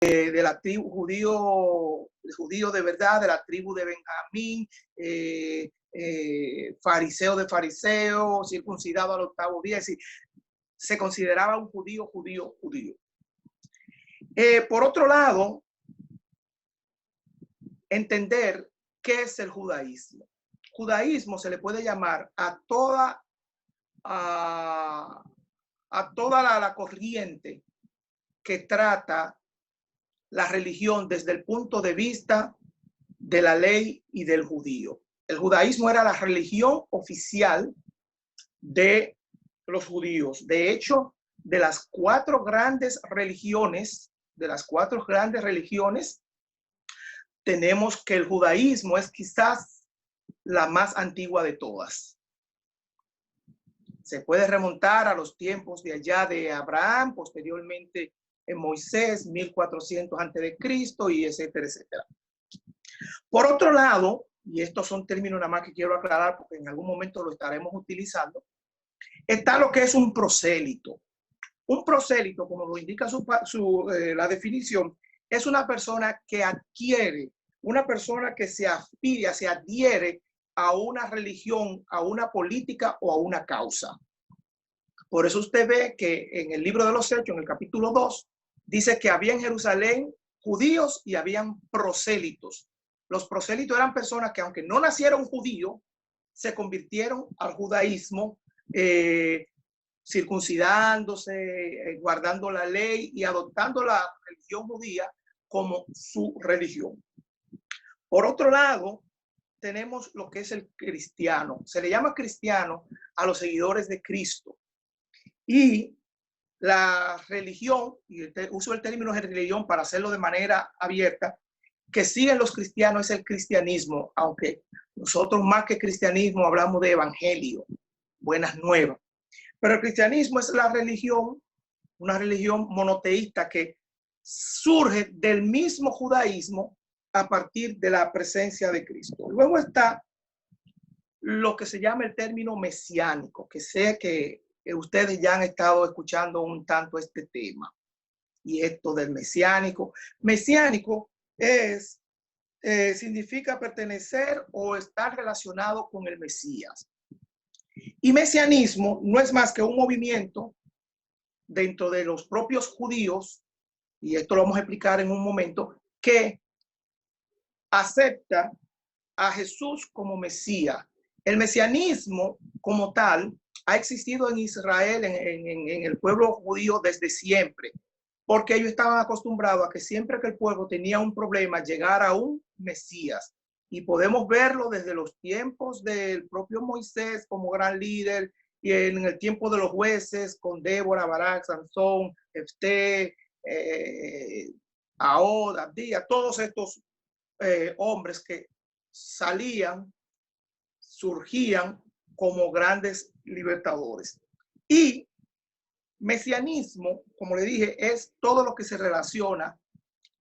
de la tribu judío de verdad, de la tribu de Benjamín, fariseo de fariseo, circuncidado al octavo día, es decir, se consideraba un judío. Por otro lado, entender qué es el judaísmo. Judaísmo se le puede llamar a toda la corriente que trata la religión desde el punto de vista de la ley y del judío. El judaísmo era la religión oficial de los judíos. De hecho, de las cuatro grandes religiones, tenemos que el judaísmo es quizás la más antigua de todas. Se puede remontar a los tiempos de allá de Abraham, posteriormente en Moisés, 1400 antes de Cristo, y etcétera, etcétera. Por otro lado, y estos son términos nada más que quiero aclarar porque en algún momento lo estaremos utilizando, está lo que es un prosélito. Un prosélito, como lo indica la definición, es una persona que adquiere, una persona que se afilia, se adhiere a una religión, a una política o a una causa. Por eso usted ve que en el libro de los Hechos, en el capítulo 2, dice que había en Jerusalén judíos y habían prosélitos. Los prosélitos eran personas que, aunque no nacieron judíos, se convirtieron al judaísmo, circuncidándose, guardando la ley y adoptando la religión judía como su religión. Por otro lado, tenemos lo que es el cristiano. Se le llama cristiano a los seguidores de Cristo. Y la religión, y uso el término de religión para hacerlo de manera abierta, que siguen los cristianos es el cristianismo, aunque nosotros más que cristianismo hablamos de evangelio, buenas nuevas. Pero el cristianismo es la religión, una religión monoteísta que surge del mismo judaísmo a partir de la presencia de Cristo. Luego está lo que se llama el término mesiánico, que sé que ustedes ya han estado escuchando un tanto este tema. Y esto del mesiánico. Mesiánico significa pertenecer o estar relacionado con el Mesías. Y mesianismo no es más que un movimiento dentro de los propios judíos, y esto lo vamos a explicar en un momento, que acepta a Jesús como Mesías. El mesianismo como tal ha existido en Israel, en el pueblo judío desde siempre, porque ellos estaban acostumbrados a que siempre que el pueblo tenía un problema, llegara a un Mesías. Y podemos verlo desde los tiempos del propio Moisés como gran líder, y en el tiempo de los jueces con Débora, Barak, Sansón, Jefté, Ahod, Abdías, todos estos hombres que surgían como grandes libertadores. Y mesianismo, como le dije, es todo lo que se relaciona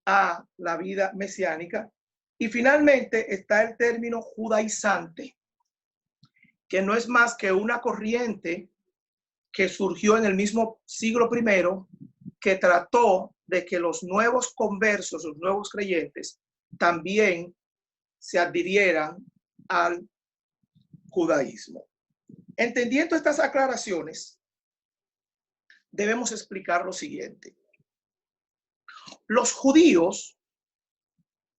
a la vida mesiánica. Y finalmente está el término judaizante, que no es más que una corriente que surgió en el mismo siglo I, que trató de que los nuevos conversos, los nuevos creyentes, también se adhirieran al judaísmo. Entendiendo estas aclaraciones, debemos explicar lo siguiente. Los judíos,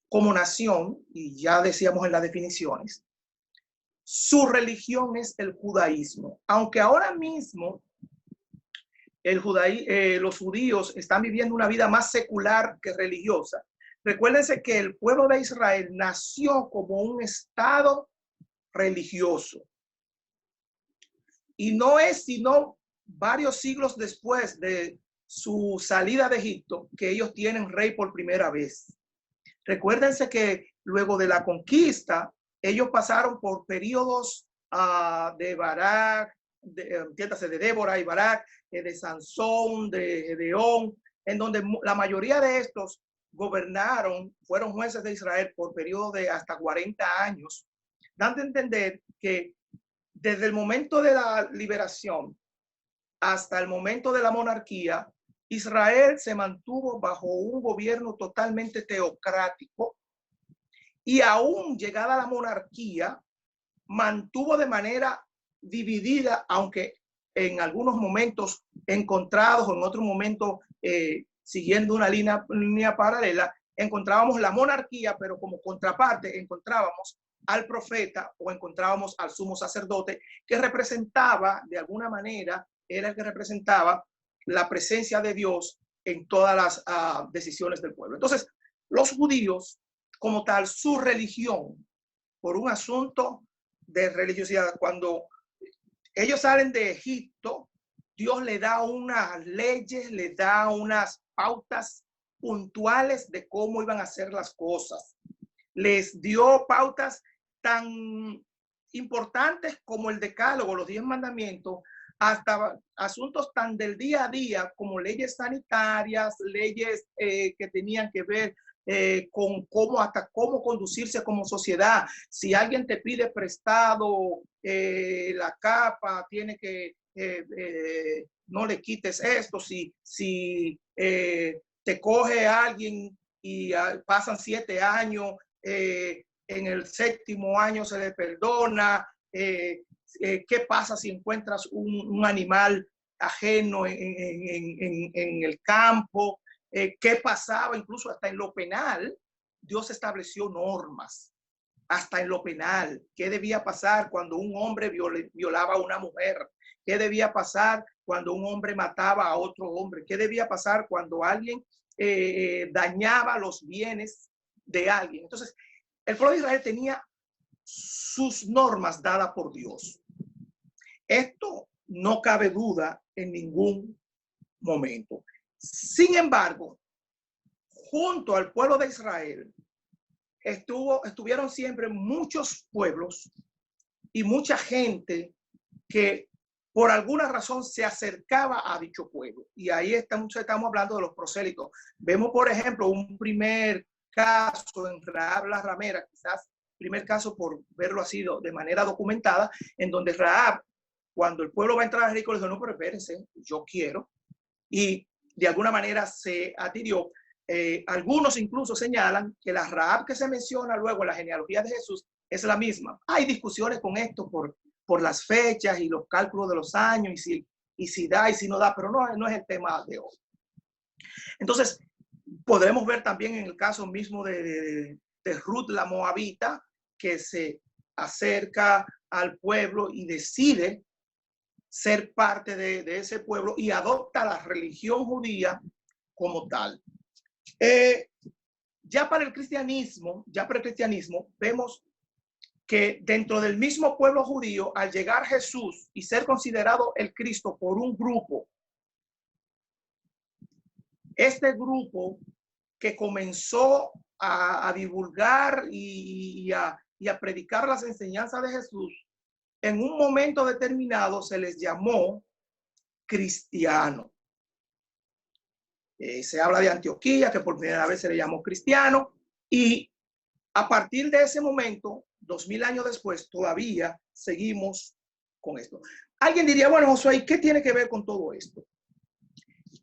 como nación, y ya decíamos en las definiciones, su religión es el judaísmo. Aunque ahora mismo los judíos están viviendo una vida más secular que religiosa, recuérdense que el pueblo de Israel nació como un estado religioso. Y no es sino varios siglos después de su salida de Egipto que ellos tienen rey por primera vez. Recuérdense que luego de la conquista, ellos pasaron por periodos de Barak, de Débora y Barak, de Sansón, de Gedeón, en donde la mayoría de estos gobernaron, fueron jueces de Israel por periodos de hasta 40 años, dando a entender que desde el momento de la liberación hasta el momento de la monarquía, Israel se mantuvo bajo un gobierno totalmente teocrático y aún llegada a la monarquía, mantuvo de manera dividida, aunque en algunos momentos encontrados, en otros momentos siguiendo una línea paralela, encontrábamos la monarquía, pero como contraparte encontrábamos al profeta o encontrábamos al sumo sacerdote que representaba, de alguna manera, era el que representaba la presencia de Dios en todas las decisiones del pueblo. Entonces, los judíos, como tal, su religión, por un asunto de religiosidad, cuando ellos salen de Egipto, Dios le da unas leyes, le da unas pautas puntuales de cómo iban a hacer las cosas. Les dio pautas tan importantes como el decálogo, los 10 mandamientos, hasta asuntos tan del día a día como leyes sanitarias, leyes que tenían que ver con hasta cómo conducirse como sociedad. Si alguien te pide prestado la capa, tiene que no le quites esto. Si te coge alguien y pasan 7 años, en el 7º año se le perdona. ¿Qué pasa si encuentras un animal ajeno en el campo? ¿Qué pasaba? Incluso hasta en lo penal, Dios estableció normas. Hasta en lo penal, ¿qué debía pasar cuando un hombre violaba a una mujer? ¿Qué debía pasar cuando un hombre mataba a otro hombre? ¿Qué debía pasar cuando alguien dañaba los bienes de alguien? Entonces, el pueblo de Israel tenía sus normas dadas por Dios. Esto no cabe duda en ningún momento. Sin embargo, junto al pueblo de Israel estuvieron siempre muchos pueblos y mucha gente que por alguna razón se acercaba a dicho pueblo. Y ahí estamos hablando de los prosélitos. Vemos, por ejemplo, un primer caso en Rahab la ramera, quizás primer caso por verlo así de manera documentada, en donde Rahab, cuando el pueblo va a entrar a Jericó, le dijo, no, pero espérense, yo quiero. Y de alguna manera se adhirió. Algunos incluso señalan que la Rahab que se menciona luego en la genealogía de Jesús es la misma. Hay discusiones con esto por las fechas y los cálculos de los años y si da y si no da, pero no es el tema de hoy. Entonces, podremos ver también en el caso mismo de Ruth la Moabita, que se acerca al pueblo y decide ser parte de ese pueblo y adopta la religión judía como tal. Ya para el cristianismo, vemos que dentro del mismo pueblo judío, al llegar Jesús y ser considerado el Cristo por un grupo, este grupo que comenzó a divulgar y a predicar las enseñanzas de Jesús, en un momento determinado se les llamó cristiano. Se habla de Antioquía, que por primera vez se le llamó cristiano, y a partir de ese momento, 2000 años después, todavía seguimos con esto. Alguien diría, bueno, Josué, ¿qué tiene que ver con todo esto?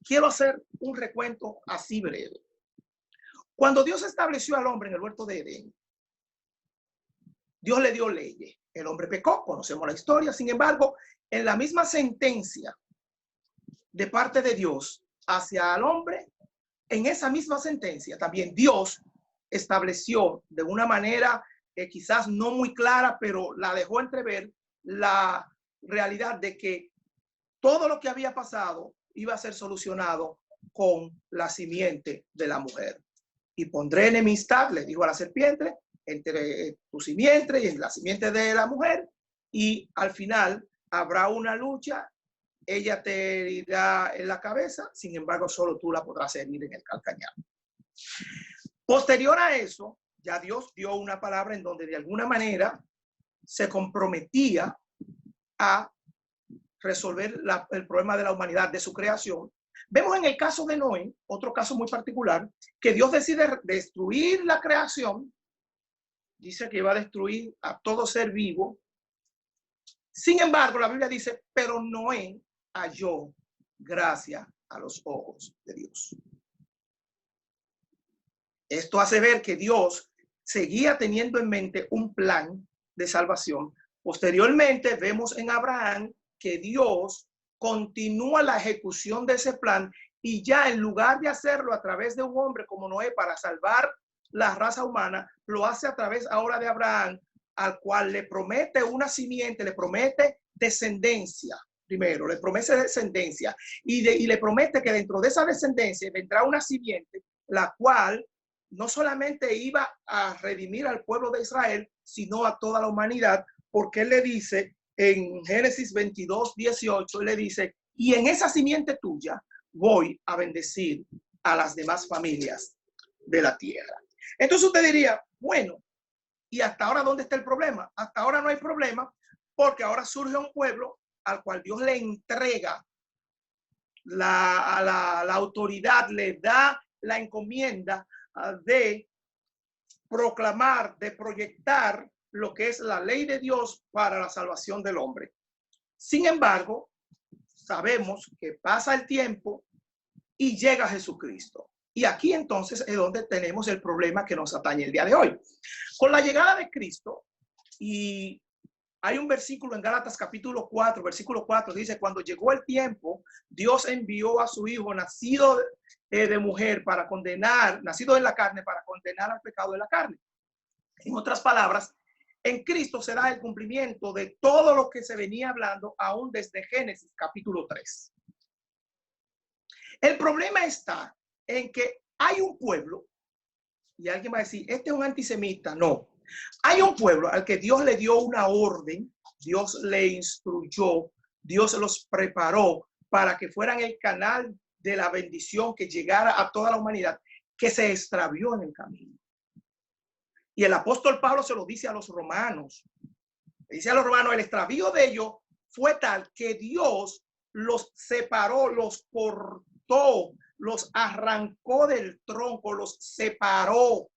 Quiero hacer un recuento así breve. Cuando Dios estableció al hombre en el huerto de Edén, Dios le dio leyes. El hombre pecó, conocemos la historia. Sin embargo, en la misma sentencia de parte de Dios hacia el hombre, en esa misma sentencia también Dios estableció de una manera quizás no muy clara, pero la dejó entrever, la realidad de que todo lo que había pasado iba a ser solucionado con la simiente de la mujer. Y pondré enemistad, le dijo a la serpiente, entre tu simiente y la simiente de la mujer, y al final habrá una lucha. Ella te herirá en la cabeza, sin embargo, solo tú la podrás herir en el calcañar. Posterior a eso, ya Dios dio una palabra en donde de alguna manera se comprometía a resolver el problema de la humanidad, de su creación. Vemos en el caso de Noé, otro caso muy particular, que Dios decide destruir la creación. Dice que iba a destruir a todo ser vivo. Sin embargo, la Biblia dice, pero Noé halló gracia a los ojos de Dios. Esto hace ver que Dios seguía teniendo en mente un plan de salvación. Posteriormente vemos en Abraham que Dios continúa la ejecución de ese plan y ya en lugar de hacerlo a través de un hombre como Noé para salvar la raza humana, lo hace a través ahora de Abraham, al cual le promete una simiente, le promete descendencia. Primero, le promete descendencia y le promete que dentro de esa descendencia vendrá una simiente, la cual no solamente iba a redimir al pueblo de Israel, sino a toda la humanidad, porque él le dice en Génesis 22:18, él le dice, y en esa simiente tuya voy a bendecir a las demás familias de la tierra. Entonces usted diría, bueno, ¿y hasta ahora dónde está el problema? Hasta ahora no hay problema, porque ahora surge un pueblo al cual Dios le entrega la autoridad, le da la encomienda de proclamar, de proyectar lo que es la ley de Dios para la salvación del hombre. Sin embargo, sabemos que pasa el tiempo y llega Jesucristo. Y aquí entonces es donde tenemos el problema que nos atañe el día de hoy. Con la llegada de Cristo, y hay un versículo en Gálatas capítulo 4, versículo 4, dice, cuando llegó el tiempo, Dios envió a su Hijo nacido de mujer para condenar, nacido en la carne, para condenar al pecado de la carne. En otras palabras, en Cristo se da el cumplimiento de todo lo que se venía hablando aún desde Génesis capítulo 3. El problema está en que hay un pueblo, y alguien va a decir, este es un antisemita. No, hay un pueblo al que Dios le dio una orden, Dios le instruyó, Dios los preparó para que fueran el canal de la bendición que llegara a toda la humanidad, que se extravió en el camino. Y el apóstol Pablo se lo dice a los romanos. Le dice a los romanos, el extravío de ellos fue tal que Dios los separó, los cortó, los arrancó del tronco, los separó.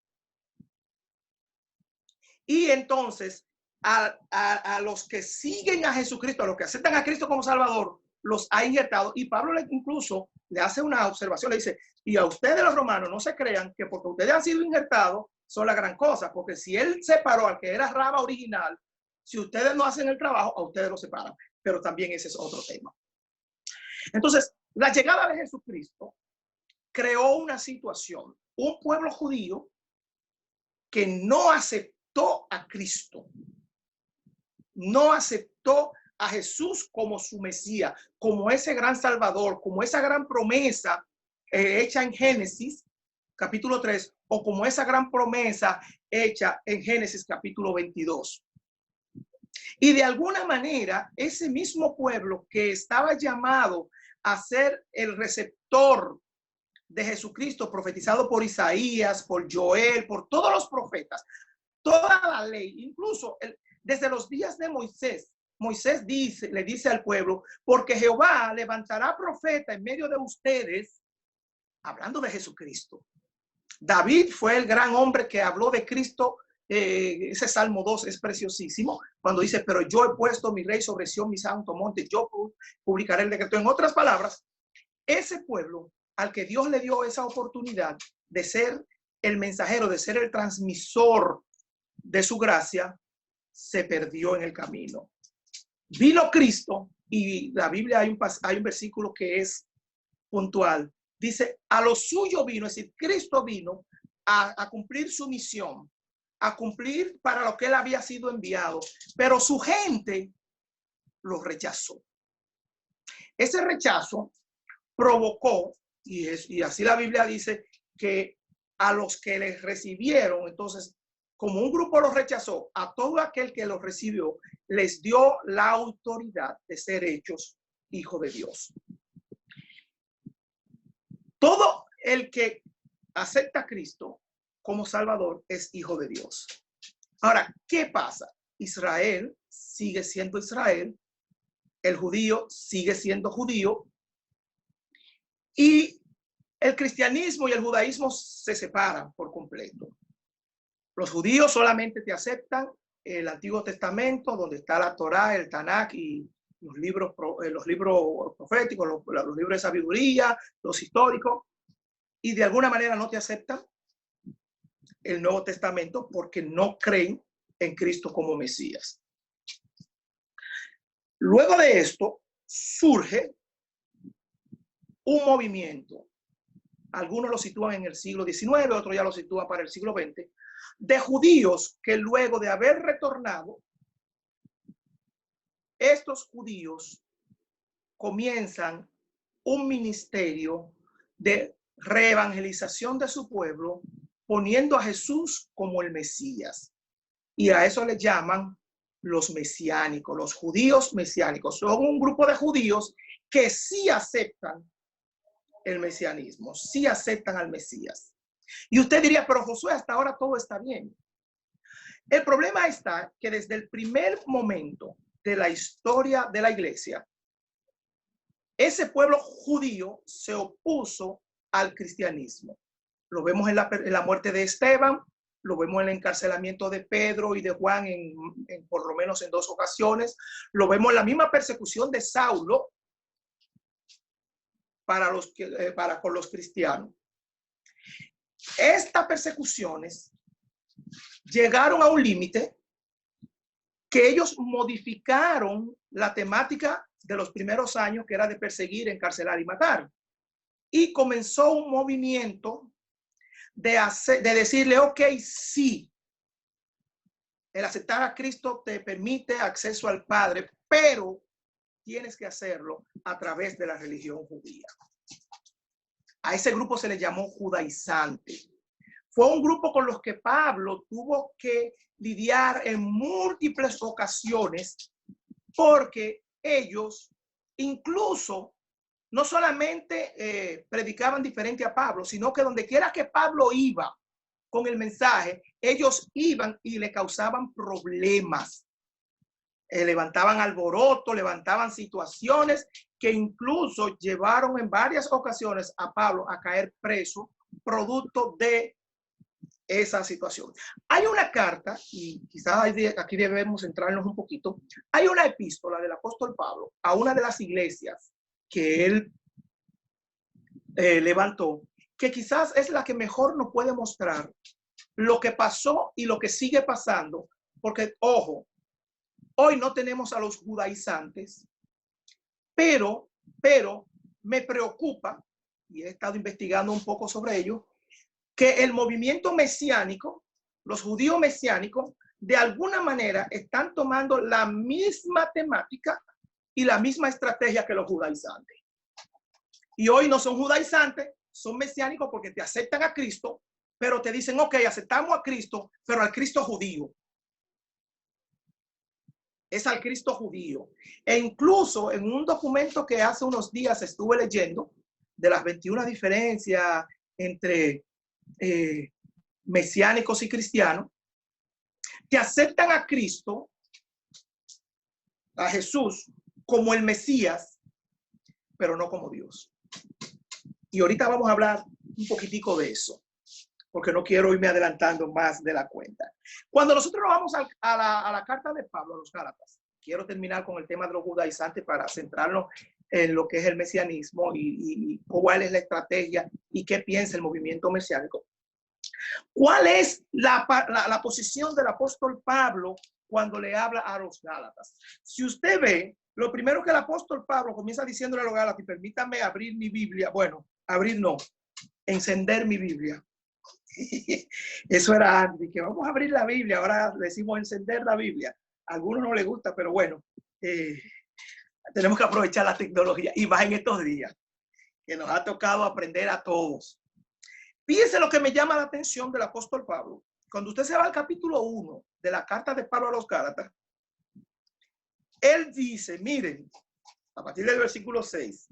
Y entonces a los que siguen a Jesucristo, a los que aceptan a Cristo como Salvador, los ha injertado. Y Pablo incluso le hace una observación, le dice, y a ustedes los romanos no se crean que porque ustedes han sido injertados son la gran cosa, porque si él separó al que era Raba original, si ustedes no hacen el trabajo, a ustedes lo separan. Pero también ese es otro tema. Entonces, la llegada de Jesucristo creó una situación, un pueblo judío que no aceptó a Cristo, no aceptó a Jesús como su Mesías, como ese gran Salvador, como esa gran promesa hecha en Génesis capítulo 3, o como esa gran promesa hecha en Génesis capítulo 22. Y de alguna manera, ese mismo pueblo que estaba llamado a ser el receptor de Jesucristo, profetizado por Isaías, por Joel, por todos los profetas, toda la ley, incluso desde los días de Moisés, Moisés le dice al pueblo, porque Jehová levantará profeta en medio de ustedes, hablando de Jesucristo. David fue el gran hombre que habló de Cristo. Ese Salmo 2 es preciosísimo, cuando dice, pero yo he puesto mi rey sobre Sión, mi santo monte, yo publicaré el decreto. En otras palabras, ese pueblo al que Dios le dio esa oportunidad de ser el mensajero, de ser el transmisor de su gracia, se perdió en el camino. Vino Cristo, y la Biblia hay un versículo que es puntual. Dice, a lo suyo vino, es decir, Cristo vino a cumplir su misión, a cumplir para lo que él había sido enviado, pero su gente lo rechazó. Ese rechazo provocó, y así la Biblia dice, que a los que les recibieron, entonces, como un grupo los rechazó, a todo aquel que los recibió, les dio la autoridad de ser hechos hijos de Dios. Todo el que acepta a Cristo como Salvador es hijo de Dios. Ahora, ¿qué pasa? Israel sigue siendo Israel, el judío sigue siendo judío, y el cristianismo y el judaísmo se separan por completo. Los judíos solamente te aceptan el Antiguo Testamento, donde está la Torá, el Tanakh y los libros proféticos, los libros de sabiduría, los históricos, y de alguna manera no te aceptan el Nuevo Testamento porque no creen en Cristo como Mesías. Luego de esto surge un movimiento. Algunos lo sitúan en el siglo XIX, otros ya lo sitúan para el siglo XX, de judíos que luego de haber retornado, estos judíos comienzan un ministerio de reevangelización de su pueblo, poniendo a Jesús como el Mesías. Y a eso le llaman los mesiánicos, los judíos mesiánicos. Son un grupo de judíos que sí aceptan el mesianismo, sí aceptan al Mesías. Y usted diría, pero Josué, hasta ahora todo está bien. El problema está que desde el primer momento de la historia de la iglesia, ese pueblo judío se opuso al cristianismo. Lo vemos en la muerte de Esteban, lo vemos en el encarcelamiento de Pedro y de Juan por lo menos en 2 ocasiones, lo vemos en la misma persecución de Saulo con los cristianos. Estas persecuciones llegaron a un límite que ellos modificaron la temática de los primeros años, que era de perseguir, encarcelar y matar. Y comenzó un movimiento de decirle, ok, sí, el aceptar a Cristo te permite acceso al Padre, pero tienes que hacerlo a través de la religión judía. A ese grupo se le llamó judaizante. Fue un grupo con los que Pablo tuvo que lidiar en múltiples ocasiones, porque ellos incluso no solamente predicaban diferente a Pablo, sino que donde quiera que Pablo iba con el mensaje, ellos iban y le causaban problemas. Levantaban alboroto, levantaban situaciones que incluso llevaron en varias ocasiones a Pablo a caer preso, producto de esa situación. Hay una carta, y quizás aquí debemos centrarnos un poquito, hay una epístola del apóstol Pablo a una de las iglesias que él levantó, que quizás es la que mejor nos puede mostrar lo que pasó y lo que sigue pasando, porque, ojo, hoy no tenemos a los judaizantes, pero me preocupa, y he estado investigando un poco sobre ello, que el movimiento mesiánico, los judíos mesiánicos, de alguna manera están tomando la misma temática y la misma estrategia que los judaizantes. Y hoy no son judaizantes, son mesiánicos porque te aceptan a Cristo, pero te dicen, ok, aceptamos a Cristo, pero al Cristo judío. Es al Cristo judío. E incluso en un documento que hace unos días estuve leyendo de las 21 diferencias entre mesiánicos y cristianos, que aceptan a Cristo, a Jesús, como el Mesías, pero no como Dios. Y ahorita vamos a hablar un poquitico de eso, porque no quiero irme adelantando más de la cuenta. Cuando nosotros vamos a la carta de Pablo a los Gálatas, quiero terminar con el tema de los judaizantes para centrarnos en lo que es el mesianismo y cuál es la estrategia y qué piensa el movimiento mesiánico. ¿Cuál es la posición del apóstol Pablo cuando le habla a los Gálatas? Si usted ve, lo primero que el apóstol Pablo comienza diciéndole a los Gálatas, y permítame abrir mi Biblia, bueno, abrir no, encender mi Biblia. Eso era antes, que vamos a abrir la Biblia, ahora decimos encender la Biblia. A algunos no les gusta, pero bueno, tenemos que aprovechar la tecnología, y más en estos días, que nos ha tocado aprender a todos. Fíjense lo que me llama la atención del apóstol Pablo. Cuando usted se va al capítulo 1 de la carta de Pablo a los Gálatas, él dice, miren, a partir del versículo 6,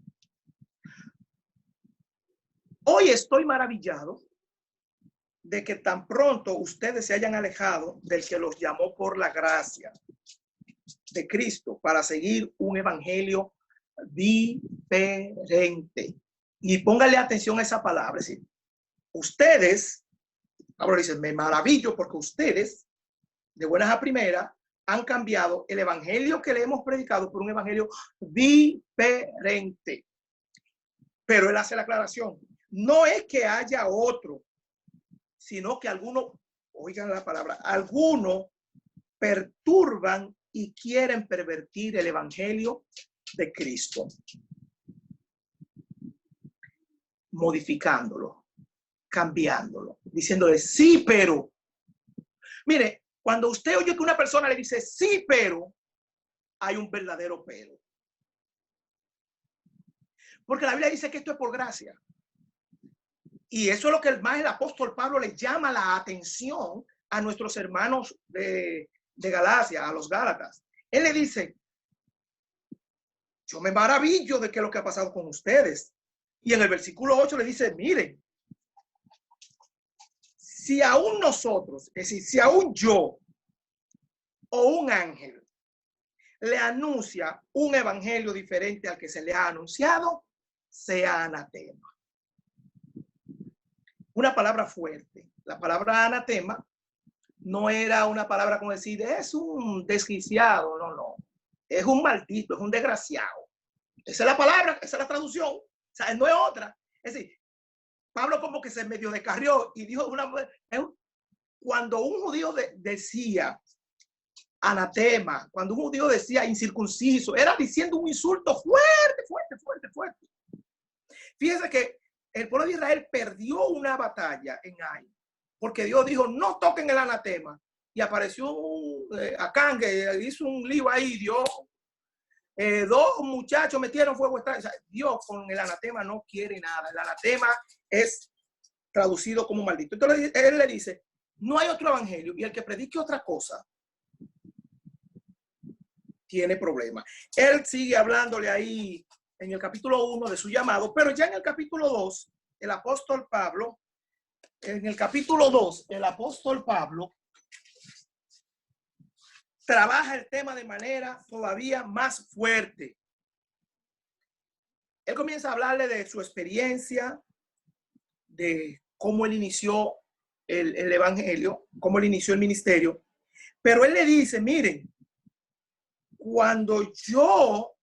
hoy estoy maravillado de que tan pronto ustedes se hayan alejado del que los llamó por la gracia de Cristo para seguir un evangelio diferente. Y póngale atención a esa palabra, es decir, ustedes, ahora dicen, me maravillo porque ustedes, de buenas a primeras, han cambiado el evangelio que le hemos predicado por un evangelio diferente. Pero él hace la aclaración. No es que haya otro, sino que algunos, oigan la palabra, algunos perturban y quieren pervertir el evangelio de Cristo, modificándolo, cambiándolo, diciéndole sí, pero. Mire, cuando usted oye que una persona le dice sí, pero, hay un verdadero pero. Porque la Biblia dice que esto es por gracia. Y eso es lo que el apóstol Pablo le llama la atención a nuestros hermanos de Galacia, a los Gálatas. Él le dice, yo me maravillo de qué es lo que ha pasado con ustedes. Y en el versículo 8 le dice, miren, si aún nosotros, es decir, si aún yo o un ángel le anuncia un evangelio diferente al que se le ha anunciado, sea anatema. Una palabra fuerte. La palabra anatema no era una palabra como decir, es un desquiciado, no. Es un maldito, es un desgraciado. Esa es la palabra, esa es la traducción. O sea, no es otra. Es decir, Pablo como que se medio descarrió y dijo cuando un judío decía anatema, cuando un judío decía incircunciso, era diciendo un insulto fuerte. Fíjense que el pueblo de Israel perdió una batalla en Ai, porque Dios dijo, no toquen el anatema. Y apareció Acán, que hizo un lío ahí, Dios. Dos muchachos metieron fuego extraño. O sea, Dios con el anatema no quiere nada. El anatema es traducido como maldito. Entonces él le dice, no hay otro evangelio y el que predique otra cosa tiene problemas. Él sigue hablándole ahí en el capítulo 1 de su llamado, pero ya en el capítulo 2, el apóstol Pablo trabaja el tema de manera todavía más fuerte. Él comienza a hablarle de su experiencia, de cómo él inició el evangelio, cómo él inició el ministerio. Pero él le dice, miren, cuando yo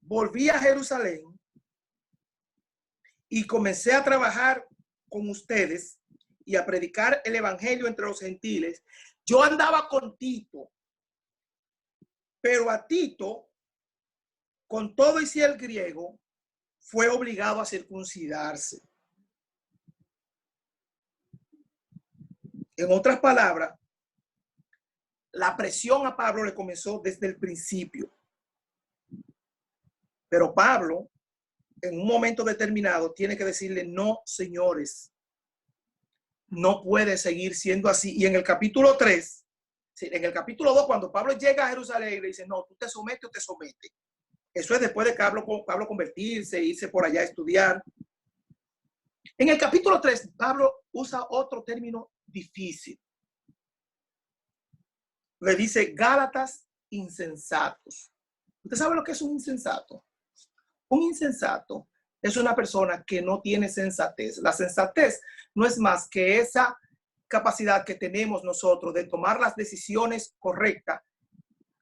volví a Jerusalén y comencé a trabajar con ustedes y a predicar el evangelio entre los gentiles, yo andaba con Tito, pero a Tito, con todo y si el griego, fue obligado a circuncidarse. En otras palabras, la presión a Pablo le comenzó desde el principio. Pero Pablo, en un momento determinado, tiene que decirle, no, señores, no puede seguir siendo así. Y en el capítulo 3, en el capítulo 2, cuando Pablo llega a Jerusalén, le dice, no, tú te sometes o te sometes. Eso es después de que Pablo convertirse, irse por allá a estudiar. En el capítulo 3, Pablo usa otro término difícil. Le dice, Gálatas insensatos. ¿Usted sabe lo que es un insensato? Un insensato es una persona que no tiene sensatez. La sensatez no es más que esa capacidad que tenemos nosotros de tomar las decisiones correctas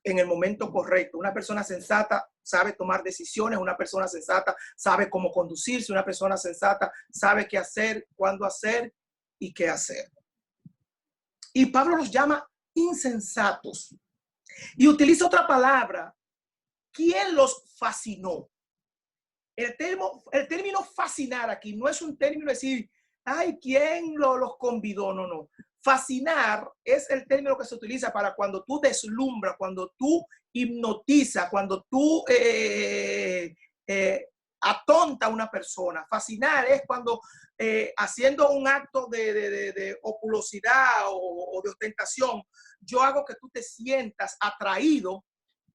en el momento correcto. Una persona sensata sabe tomar decisiones, una persona sensata sabe cómo conducirse, una persona sensata sabe qué hacer, cuándo hacer y qué hacer. Y Pablo los llama insensatos. Y utiliza otra palabra. ¿Quién los fascinó? El término fascinar aquí no es un término de decir, ay, ¿quién los convidó? No. Fascinar es el término que se utiliza para cuando tú deslumbras, cuando tú hipnotizas, cuando tú atonta a una persona. Fascinar es cuando haciendo un acto de opulosidad o de ostentación, yo hago que tú te sientas atraído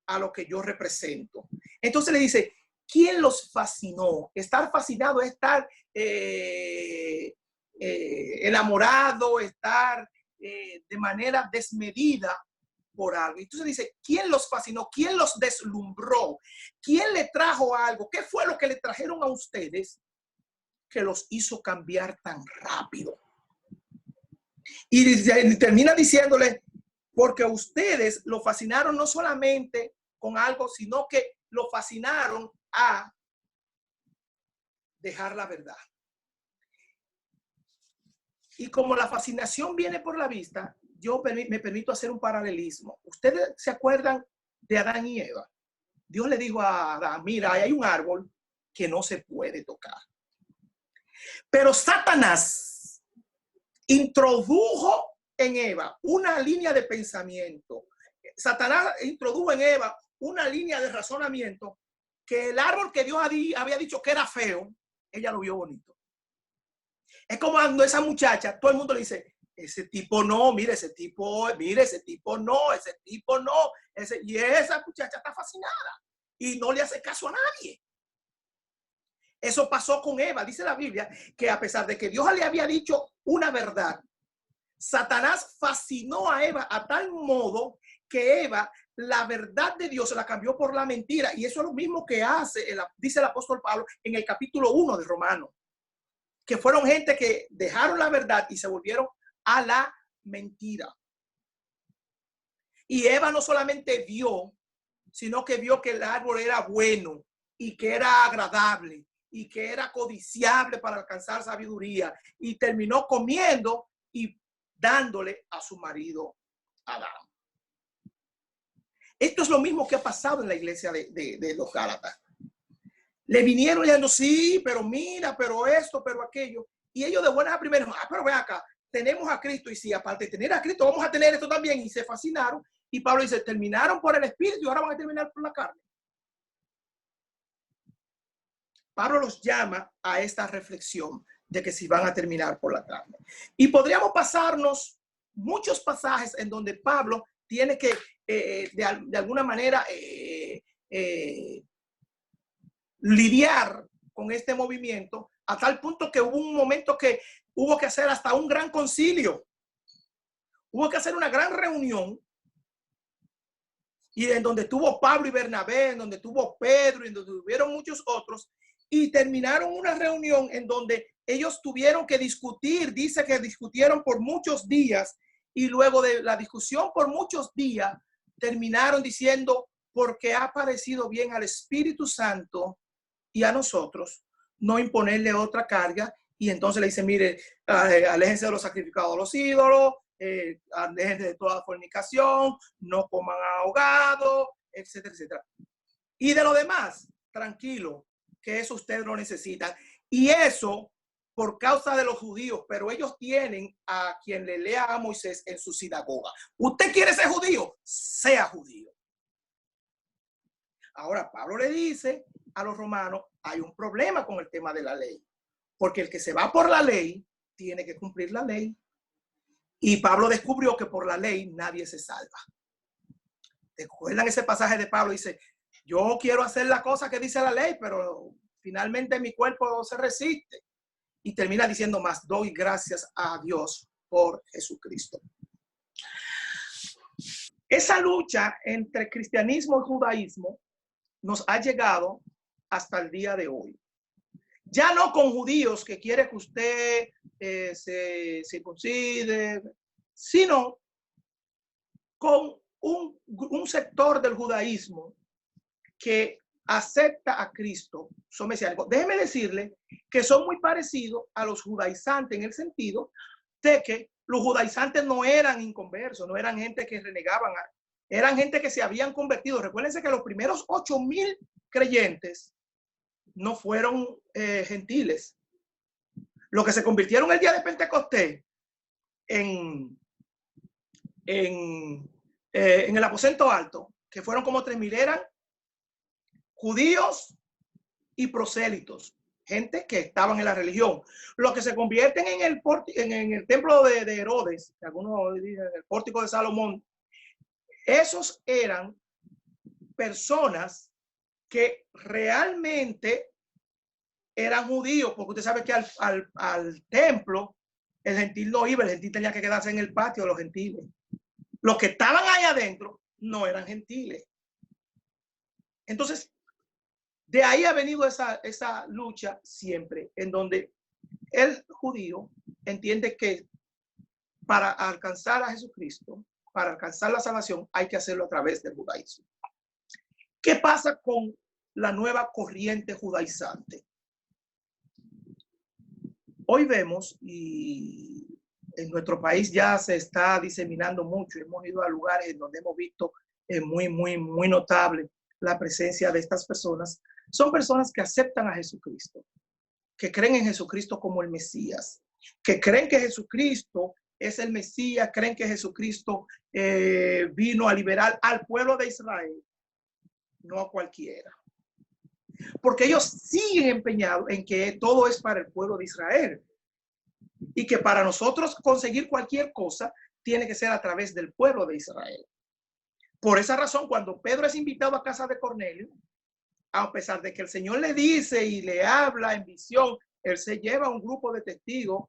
a lo que yo represento. Entonces le dice, ¿quién los fascinó? Estar fascinado es estar enamorado, estar de manera desmedida por algo. Entonces dice, ¿quién los fascinó? ¿Quién los deslumbró? ¿Quién le trajo algo? ¿Qué fue lo que le trajeron a ustedes que los hizo cambiar tan rápido? Y termina diciéndole, porque ustedes lo fascinaron no solamente con algo, sino que lo fascinaron a dejar la verdad. Y como la fascinación viene por la vista, yo me permito hacer un paralelismo. ¿Ustedes se acuerdan de Adán y Eva? Dios le dijo a Adán, mira, hay un árbol que no se puede tocar. Pero Satanás introdujo en Eva una línea de pensamiento. Satanás introdujo en Eva una línea de razonamiento que el árbol que Dios había dicho que era feo, ella lo vio bonito. Es como cuando esa muchacha, todo el mundo le dice, ese tipo no, mire ese tipo no, y esa muchacha está fascinada y no le hace caso a nadie. Eso pasó con Eva. Dice la Biblia que a pesar de que Dios le había dicho una verdad, Satanás fascinó a Eva a tal modo que Eva, la verdad de Dios, se la cambió por la mentira. Y eso es lo mismo que dice el apóstol Pablo en el capítulo 1 de Romanos, que fueron gente que dejaron la verdad y se volvieron a la mentira. Y Eva no solamente vio, sino que vio que el árbol era bueno y que era agradable y que era codiciable para alcanzar sabiduría, y terminó comiendo y dándole a su marido Adán. Esto es lo mismo que ha pasado en la iglesia de los Gálatas. Le vinieron diciendo, sí, pero mira, pero esto, pero aquello. Y ellos de buenas a primeras, pero ven acá, tenemos a Cristo, y si aparte de tener a Cristo, vamos a tener esto también. Y se fascinaron. Y Pablo dice, terminaron por el Espíritu y ahora van a terminar por la carne. Pablo los llama a esta reflexión de que si van a terminar por la carne. Y podríamos pasarnos muchos pasajes en donde Pablo tiene que, de alguna manera, lidiar con este movimiento, a tal punto que hubo un momento que hubo que hacer hasta un gran concilio. Hubo que hacer una gran reunión, y en donde estuvo Pablo y Bernabé, en donde estuvo Pedro, y en donde tuvieron muchos otros, y terminaron una reunión en donde ellos tuvieron que discutir. Dice que discutieron por muchos días, y luego de la discusión por muchos días, terminaron diciendo, porque ha parecido bien al Espíritu Santo y a nosotros no imponerle otra carga. Y entonces le dice, mire, aléjense de los sacrificados a los ídolos, aléjense de toda fornicación, no coman ahogado, etcétera, etcétera. Y de lo demás, tranquilo, que eso ustedes no necesitan. Y eso por causa de los judíos, pero ellos tienen a quien le lea a Moisés en su sinagoga. ¿Usted quiere ser judío? Sea judío. Ahora, Pablo le dice a los romanos, hay un problema con el tema de la ley, porque el que se va por la ley tiene que cumplir la ley. Y Pablo descubrió que por la ley nadie se salva. ¿Recuerdan ese pasaje de Pablo? Dice, yo quiero hacer la cosa que dice la ley, pero finalmente mi cuerpo se resiste. Y termina diciendo más, doy gracias a Dios por Jesucristo. Esa lucha entre cristianismo y judaísmo nos ha llegado hasta el día de hoy. Ya no con judíos que quiere que usted se circuncide, sino con un sector del judaísmo que acepta a Cristo, son mesiánicos. Déjeme decirle que son muy parecidos a los judaizantes en el sentido de que los judaizantes no eran inconversos, no eran gente que renegaban, eran gente que se habían convertido. Recuérdense que los primeros 8,000 creyentes no fueron gentiles. Los que se convirtieron el día de Pentecostés en el aposento alto, que fueron como 3,000, eran judíos y prosélitos, gente que estaban en la religión. Los que se convierten en el templo de Herodes, que algunos dicen el pórtico de Salomón, esos eran personas que realmente eran judíos, porque usted sabe que al templo el gentil no iba, el gentil tenía que quedarse en el patio de los gentiles. Los que estaban ahí adentro no eran gentiles. Entonces, de ahí ha venido esa lucha siempre, en donde el judío entiende que para alcanzar a Jesucristo para alcanzar la salvación, hay que hacerlo a través del judaísmo. ¿Qué pasa con la nueva corriente judaizante? Hoy vemos, y en nuestro país ya se está diseminando mucho, hemos ido a lugares en donde hemos visto muy notable la presencia de estas personas. Son personas que aceptan a Jesucristo, que creen en Jesucristo como el Mesías, que creen que Jesucristo es el Mesías, creen que Jesucristo vino a liberar al pueblo de Israel, no a cualquiera. Porque ellos siguen empeñados en que todo es para el pueblo de Israel y que para nosotros conseguir cualquier cosa tiene que ser a través del pueblo de Israel. Por esa razón, cuando Pedro es invitado a casa de Cornelio, a pesar de que el Señor le dice y le habla en visión, él se lleva a un grupo de testigos,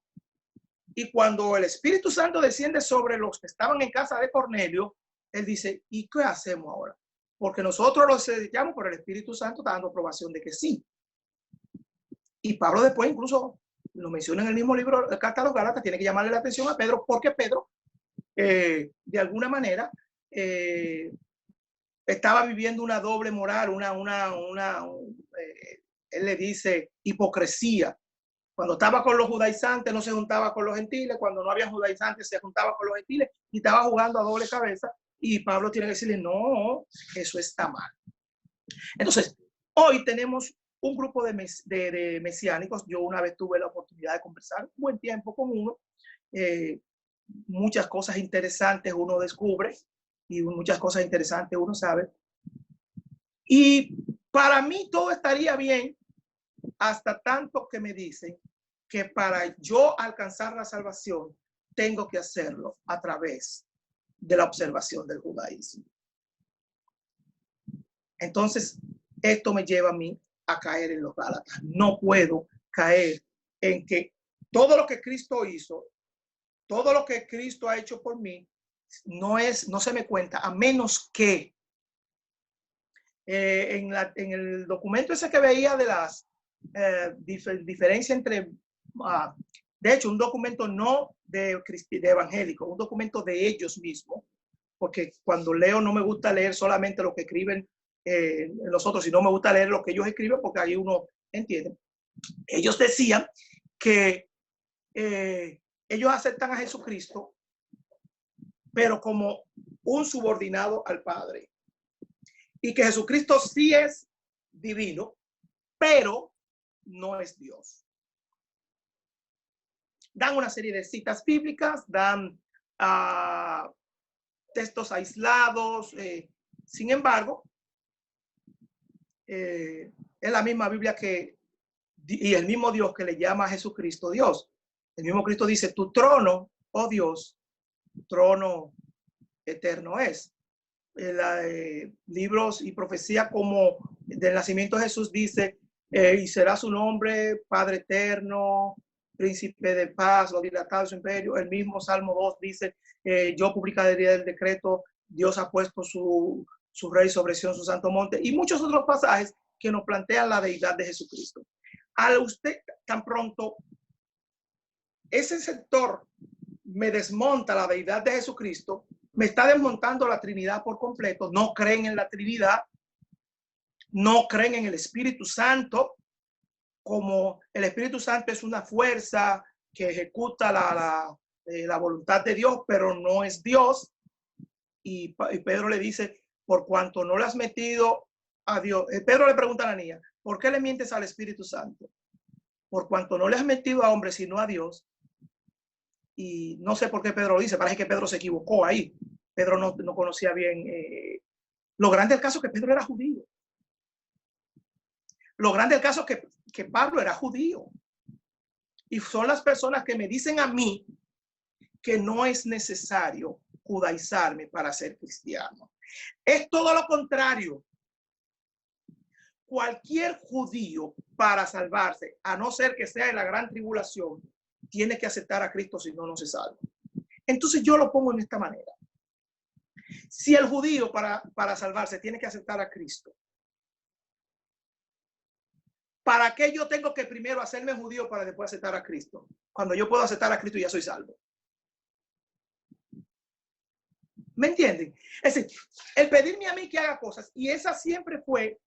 y cuando el Espíritu Santo desciende sobre los que estaban en casa de Cornelio, él dice, ¿y qué hacemos ahora? Porque nosotros los dedicamos, pero el Espíritu Santo está dando aprobación de que sí. Y Pablo después incluso lo menciona en el mismo libro, la Carta a los Gálatas, tiene que llamarle la atención a Pedro, porque Pedro, de alguna manera, estaba viviendo una doble moral, él le dice hipocresía. Cuando estaba con los judaizantes no se juntaba con los gentiles, cuando no había judaizantes se juntaba con los gentiles y estaba jugando a doble cabeza, y Pablo tiene que decirle, no, eso está mal. Entonces, hoy tenemos un grupo de mesiánicos. Yo una vez tuve la oportunidad de conversar un buen tiempo con uno, muchas cosas interesantes uno descubre y muchas cosas interesantes uno sabe. Y para mí todo estaría bien hasta tanto que me dicen que para yo alcanzar la salvación tengo que hacerlo a través de la observación del judaísmo. Entonces, esto me lleva a mí a caer en los Gálatas. No puedo caer en que todo lo que Cristo hizo, todo lo que Cristo ha hecho por mí, no se me cuenta, a menos que en el documento ese que veía de las diferencia entre, de hecho, un documento no de evangélico, un documento de ellos mismos, porque cuando leo no me gusta leer solamente lo que escriben los otros, sino me gusta leer lo que ellos escriben, porque ahí uno entiende. Ellos decían que ellos aceptan a Jesucristo, pero como un subordinado al Padre, y que Jesucristo sí es divino, pero no es Dios. Dan una serie de citas bíblicas, dan textos aislados. Sin embargo, es la misma Biblia y el mismo Dios que le llama a Jesucristo Dios. El mismo Cristo dice, tu trono, oh Dios, trono eterno es. Libros y profecía como del nacimiento de Jesús dice, y será su nombre Padre eterno, príncipe de paz, lo dilatado su imperio. El mismo Salmo 2 dice, yo publicaré el decreto, Dios ha puesto su rey sobre Sion, su santo monte, y muchos otros pasajes que nos plantean la deidad de Jesucristo. A usted tan pronto ese sector me desmonta la deidad de Jesucristo, me está desmontando la Trinidad por completo. No creen en la Trinidad, no creen en el Espíritu Santo, como el Espíritu Santo es una fuerza que ejecuta la voluntad de Dios, pero no es Dios. Y Pedro le dice, por cuanto no le has metido a Dios. Pedro le pregunta a la niña, ¿por qué le mientes al Espíritu Santo? Por cuanto no le has metido a hombre, sino a Dios. Y no sé por qué Pedro lo dice, parece que Pedro se equivocó ahí. Pedro no conocía bien. Lo grande del caso es que Pedro era judío. Lo grande del caso es que Pablo era judío. Y son las personas que me dicen a mí que no es necesario judaizarme para ser cristiano. Es todo lo contrario. Cualquier judío, para salvarse, a no ser que sea en la gran tribulación, tiene que aceptar a Cristo, si no, no se salva. Entonces yo lo pongo en esta manera. Si el judío para salvarse tiene que aceptar a Cristo, ¿para qué yo tengo que primero hacerme judío para después aceptar a Cristo? Cuando yo puedo aceptar a Cristo ya soy salvo. ¿Me entienden? Es decir, el pedirme a mí que haga cosas, y esa siempre fue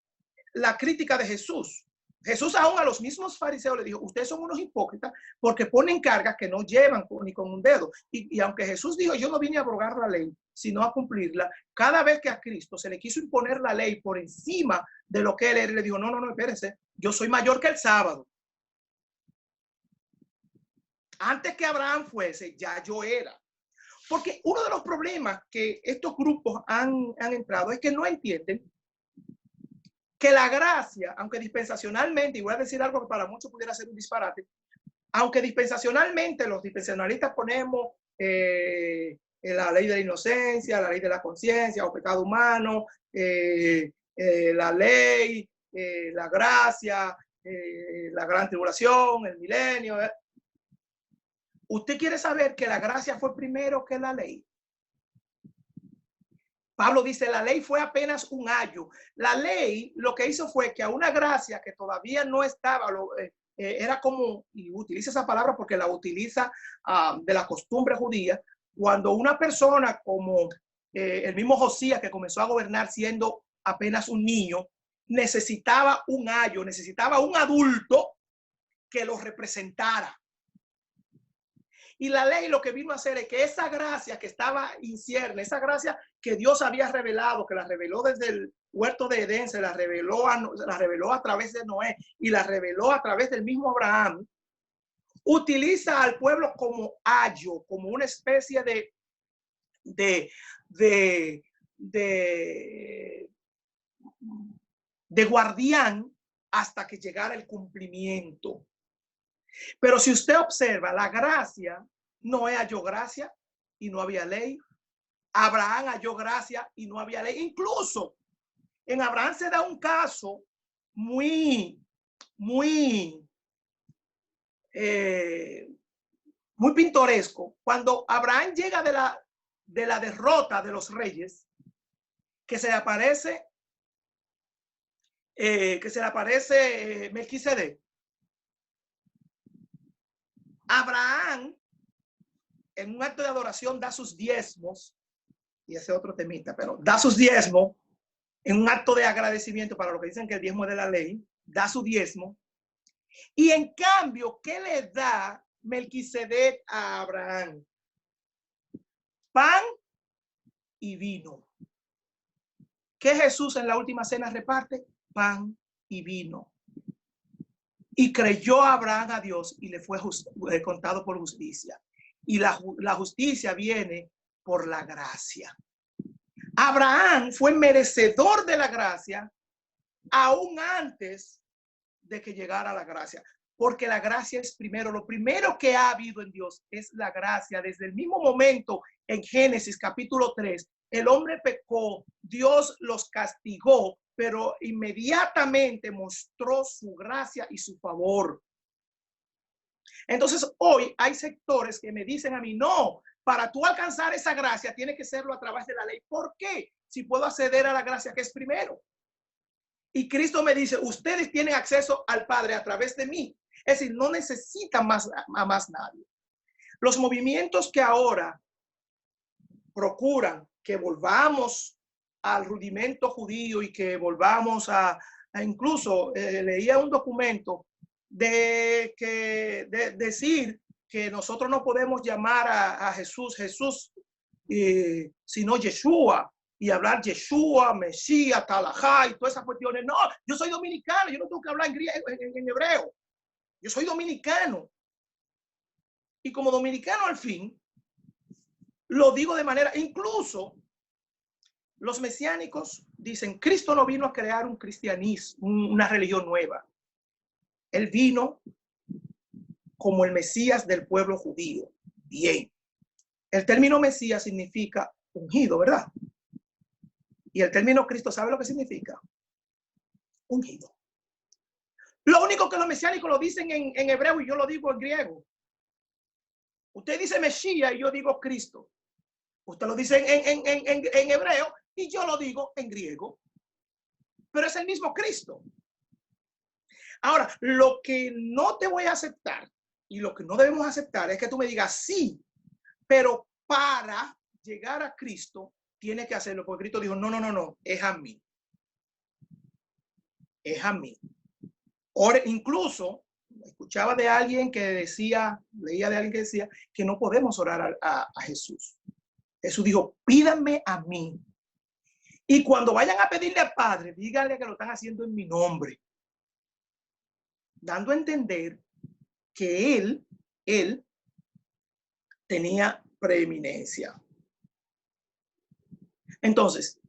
la crítica de Jesús. Jesús aún a los mismos fariseos le dijo, ustedes son unos hipócritas porque ponen cargas que no llevan ni con un dedo. Y aunque Jesús dijo, yo no vine a abrogar la ley, sino a cumplirla, cada vez que a Cristo se le quiso imponer la ley por encima de lo que él era, le dijo, no, espérense, yo soy mayor que el sábado. Antes que Abraham fuese, ya yo era. Porque uno de los problemas que estos grupos han entrado es que no entienden que la gracia, aunque dispensacionalmente, y voy a decir algo que para muchos pudiera ser un disparate, aunque dispensacionalmente los dispensacionalistas ponemos la ley de la inocencia, la ley de la conciencia o pecado humano, la ley, la gracia, la gran tribulación, el milenio. ¿Usted quiere saber que la gracia fue primero que la ley? Pablo dice, la ley fue apenas un ayo. La ley lo que hizo fue que a una gracia que todavía no estaba, era como, y utiliza esa palabra porque la utiliza de la costumbre judía, cuando una persona como el mismo Josías, que comenzó a gobernar siendo apenas un niño, necesitaba un ayo, necesitaba un adulto que lo representara. Y la ley lo que vino a hacer es que esa gracia que estaba incierne, esa gracia que Dios había revelado, que la reveló desde el huerto de Edén, se la reveló a través de Noé y la reveló a través del mismo Abraham, utiliza al pueblo como ayo, como una especie de guardián hasta que llegara el cumplimiento. Pero si usted observa, la gracia, Noé halló gracia y no había ley. Abraham halló gracia y no había ley. Incluso en Abraham se da un caso muy pintoresco. Cuando Abraham llega de la derrota de los reyes, que se le aparece Melquisedec. Abraham, en un acto de adoración, da sus diezmos, y ese otro temita, pero da sus diezmos en un acto de agradecimiento para lo que dicen que el diezmo es de la ley, da su diezmo, y en cambio, ¿qué le da Melquisedec a Abraham? Pan y vino. ¿Qué Jesús en la última cena reparte? Pan y vino. Y creyó Abraham a Dios y le fue contado por justicia. Y la justicia viene por la gracia. Abraham fue merecedor de la gracia aún antes de que llegara la gracia. Porque la gracia es primero. Lo primero que ha habido en Dios es la gracia. Desde el mismo momento en Génesis capítulo 3, el hombre pecó, Dios los castigó, pero inmediatamente mostró su gracia y su favor. Entonces hoy hay sectores que me dicen a mí, no, para tú alcanzar esa gracia tiene que serlo a través de la ley. ¿Por qué? Si puedo acceder a la gracia que es primero. Y Cristo me dice, ustedes tienen acceso al Padre a través de mí. Es decir, no necesitan a más nadie. Los movimientos que ahora procuran que volvamos al rudimento judío y que volvamos a incluso leía un documento de decir que nosotros no podemos llamar a Jesús, sino Yeshua, y hablar Yeshua, Mesías, Talajá y todas esas cuestiones. No, yo soy dominicano, yo no tengo que hablar en griego, en hebreo. Yo soy dominicano. Y como dominicano al fin, lo digo de manera, incluso los mesiánicos dicen, Cristo no vino a crear un cristianismo, una religión nueva. Él vino como el Mesías del pueblo judío. Bien. El término Mesías significa ungido, ¿verdad? Y el término Cristo, ¿sabe lo que significa? Ungido. Lo único que los mesiánicos lo dicen en hebreo y yo lo digo en griego. Usted dice Mesías y yo digo Cristo. Usted lo dice en hebreo y yo lo digo en griego. Pero es el mismo Cristo. Ahora, lo que no te voy a aceptar y lo que no debemos aceptar es que tú me digas sí, pero para llegar a Cristo tiene que hacerlo, porque Cristo dijo, no, no, no, no, es a mí. Es a mí. Ahora, incluso escuchaba de alguien que decía, leía de alguien que decía que no podemos orar a Jesús. Jesús dijo, pídanme a mí. Y cuando vayan a pedirle al Padre, díganle que lo están haciendo en mi nombre. Dando a entender que él tenía preeminencia. Entonces,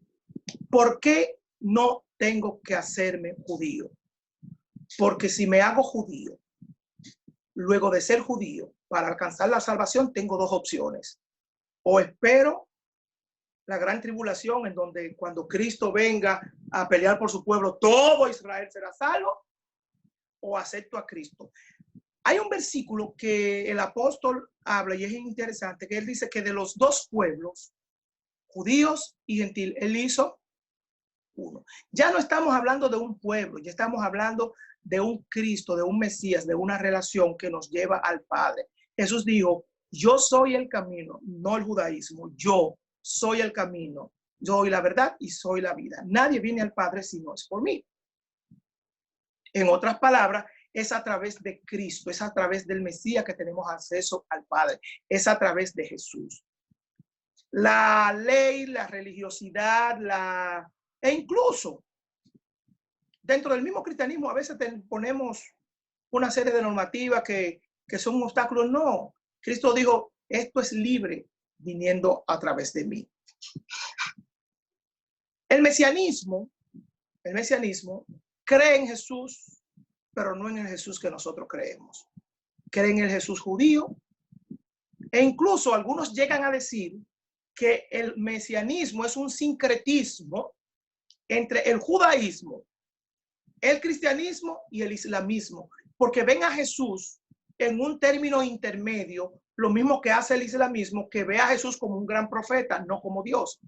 ¿por qué no tengo que hacerme judío? Porque si me hago judío, luego de ser judío, para alcanzar la salvación, tengo dos opciones. O espero la gran tribulación, en donde cuando Cristo venga a pelear por su pueblo, todo Israel será salvo, o acepto a Cristo. Hay un versículo que el apóstol habla y es interesante, que él dice que de los dos pueblos, judíos y gentil, él hizo uno. Ya no estamos hablando de un pueblo, ya estamos hablando de un Cristo, de un Mesías, de una relación que nos lleva al Padre. Jesús dijo, yo soy el camino, no el judaísmo, yo soy el camino, yo soy la verdad y soy la vida. Nadie viene al Padre si no es por mí. En otras palabras, es a través de Cristo, es a través del Mesías que tenemos acceso al Padre, es a través de Jesús. La ley, la religiosidad, e incluso dentro del mismo cristianismo a veces ponemos una serie de normativas que son obstáculos. No, Cristo dijo, esto es libre viniendo a través de mí. El mesianismo cree en Jesús, pero no en el Jesús que nosotros creemos. Cree en el Jesús judío, e incluso algunos llegan a decir que el mesianismo es un sincretismo entre el judaísmo, el cristianismo y el islamismo, porque ven a Jesús en un término intermedio, lo mismo que hace el islamismo, que ve a Jesús como un gran profeta, no como Dios,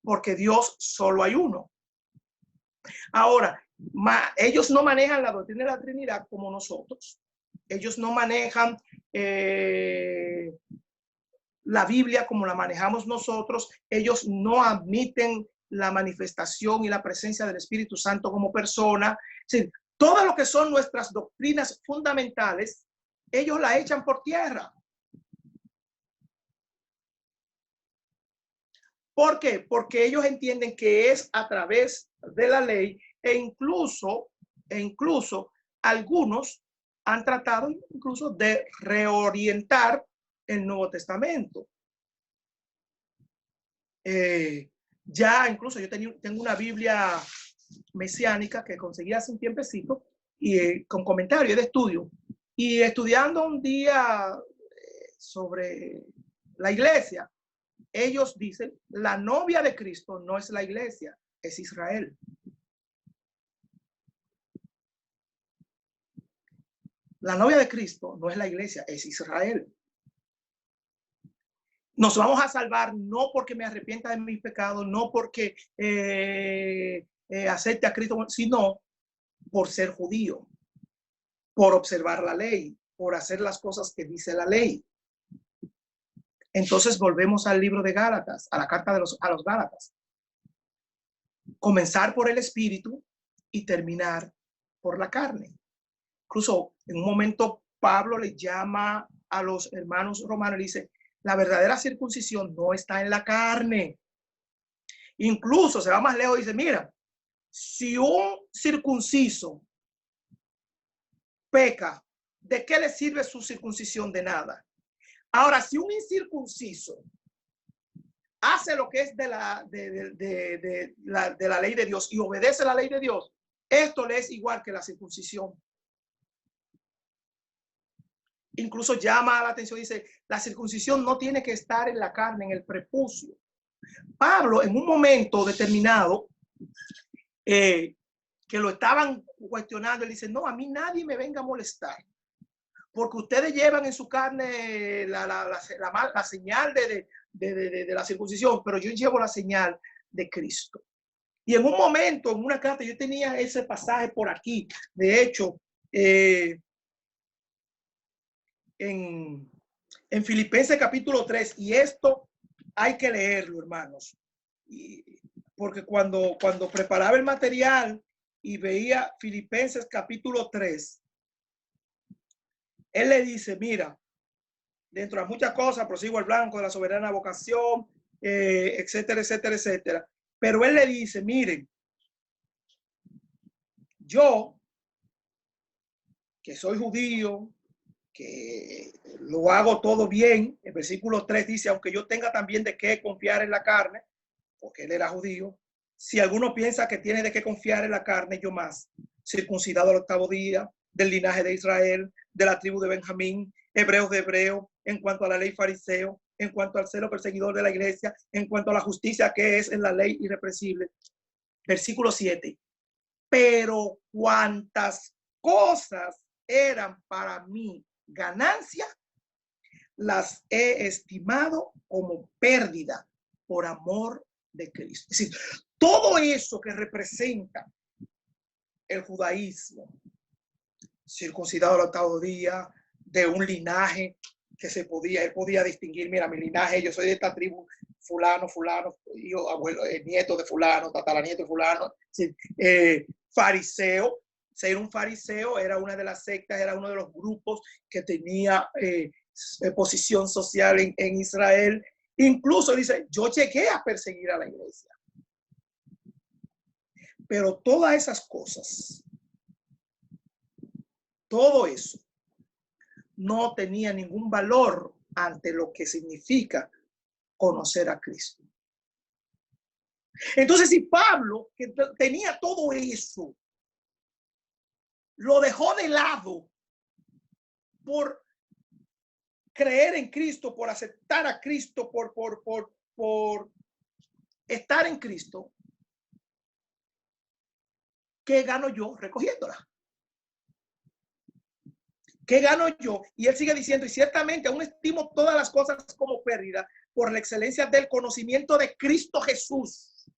porque Dios solo hay uno. Ahora, ellos no manejan la doctrina de la Trinidad como nosotros. Ellos no manejan la Biblia como la manejamos nosotros. Ellos no admiten la manifestación y la presencia del Espíritu Santo como persona. Sí, todo lo que son nuestras doctrinas fundamentales, ellos la echan por tierra. ¿Por qué? Porque ellos entienden que es a través de la ley, e incluso algunos han tratado incluso de reorientar el Nuevo Testamento. Ya incluso yo tengo una Biblia mesiánica que conseguí hace un tiempecito y con comentarios de estudio, y estudiando un día sobre la iglesia, ellos dicen, la novia de Cristo no es la iglesia, es Israel. La novia de Cristo no es la iglesia, es Israel. Nos vamos a salvar no porque me arrepienta de mis pecados, no porque acepte a Cristo, sino por ser judío, por observar la ley, por hacer las cosas que dice la ley. Entonces volvemos al libro de Gálatas, a la carta a los Gálatas. Comenzar por el espíritu y terminar por la carne. Incluso en un momento Pablo le llama a los hermanos romanos y dice, la verdadera circuncisión no está en la carne. Incluso se va más lejos y dice, mira, si un circunciso peca, ¿de qué le sirve su circuncisión? De nada. Ahora, si un incircunciso hace lo que es de la ley de Dios y obedece la ley de Dios, esto le es igual que la circuncisión. Incluso llama la atención, dice, la circuncisión no tiene que estar en la carne, en el prepucio. Pablo, en un momento determinado, que lo estaban cuestionando, él dice, no, a mí nadie me venga a molestar, porque ustedes llevan en su carne la señal de la circuncisión, pero yo llevo la señal de Cristo. Y en un momento, en una carta, yo tenía ese pasaje por aquí, de hecho, en Filipenses capítulo 3, y esto hay que leerlo, hermanos. porque cuando preparaba el material y veía Filipenses capítulo 3, él le dice, mira, dentro de muchas cosas, prosigo al blanco de la soberana vocación, etcétera, etcétera, etcétera. Pero él le dice, miren, yo, que soy judío, que lo hago todo bien, el versículo 3 dice, aunque yo tenga también de qué confiar en la carne, porque él era judío, si alguno piensa que tiene de qué confiar en la carne, yo más, circuncidado al 8º día, del linaje de Israel, de la tribu de Benjamín, hebreos de hebreo, en cuanto a la ley fariseo, en cuanto al celo perseguidor de la iglesia, en cuanto a la justicia que es en la ley irrepresible. Versículo 7. Pero cuantas cosas eran para mí ganancia, las he estimado como pérdida por amor de Cristo. Es decir, todo eso que representa el judaísmo, circuncidado al 8º día, de un linaje que él podía distinguir, mira, mi linaje, yo soy de esta tribu, fulano, yo, abuelo, nieto de fulano, tataranieto de fulano, fariseo. Ser un fariseo era una de las sectas, era uno de los grupos que tenía posición social en Israel. Incluso dice, yo llegué a perseguir a la iglesia. Pero todas esas cosas, todo eso, no tenía ningún valor ante lo que significa conocer a Cristo. Entonces, si Pablo, que tenía todo eso, lo dejó de lado por creer en Cristo, por aceptar a Cristo, por estar en Cristo, ¿qué gano yo recogiéndola? ¿Qué gano yo? Y él sigue diciendo, y ciertamente aún estimo todas las cosas como pérdida por la excelencia del conocimiento de Cristo Jesús,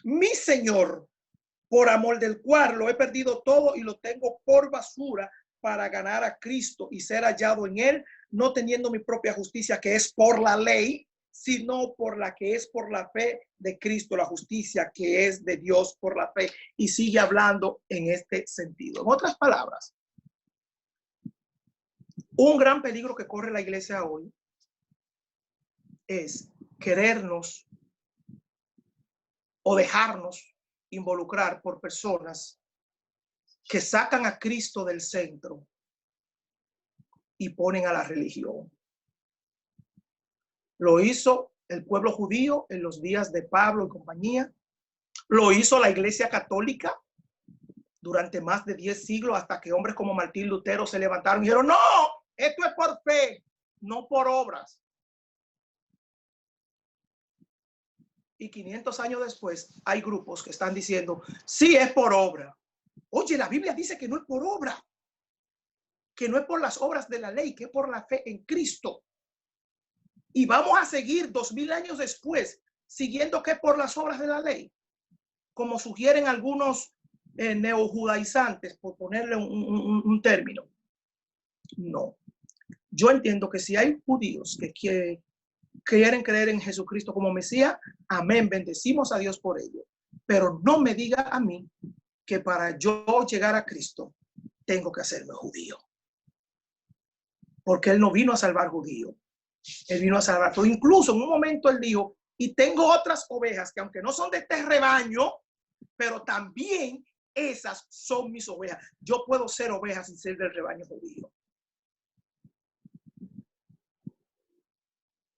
mi Señor, por amor del cual lo he perdido todo y lo tengo por basura para ganar a Cristo y ser hallado en él, no teniendo mi propia justicia que es por la ley, sino por la que es por la fe de Cristo, la justicia que es de Dios por la fe. Y sigue hablando en este sentido. En otras palabras, un gran peligro que corre la iglesia hoy es querernos o dejarnos involucrar por personas que sacan a Cristo del centro y ponen a la religión. Lo hizo el pueblo judío en los días de Pablo y compañía. Lo hizo la Iglesia Católica durante más de 10 siglos hasta que hombres como Martín Lutero se levantaron y dijeron, no, esto es por fe, no por obras. Y 500 años después hay grupos que están diciendo, sí, es por obra. Oye, la Biblia dice que no es por obra, que no es por las obras de la ley, que es por la fe en Cristo. Y vamos a seguir 2000 años después, siguiendo que por las obras de la ley, como sugieren algunos neojudaizantes, por ponerle un término. No. Yo entiendo que si hay judíos que quieren creer en Jesucristo como Mesías, amén, bendecimos a Dios por ello. Pero no me diga a mí que para yo llegar a Cristo tengo que hacerme judío. Porque él no vino a salvar judíos. Él vino a salvar todo. Incluso en un momento él dijo, y tengo otras ovejas que aunque no son de este rebaño, pero también esas son mis ovejas. Yo puedo ser oveja sin ser del rebaño judío.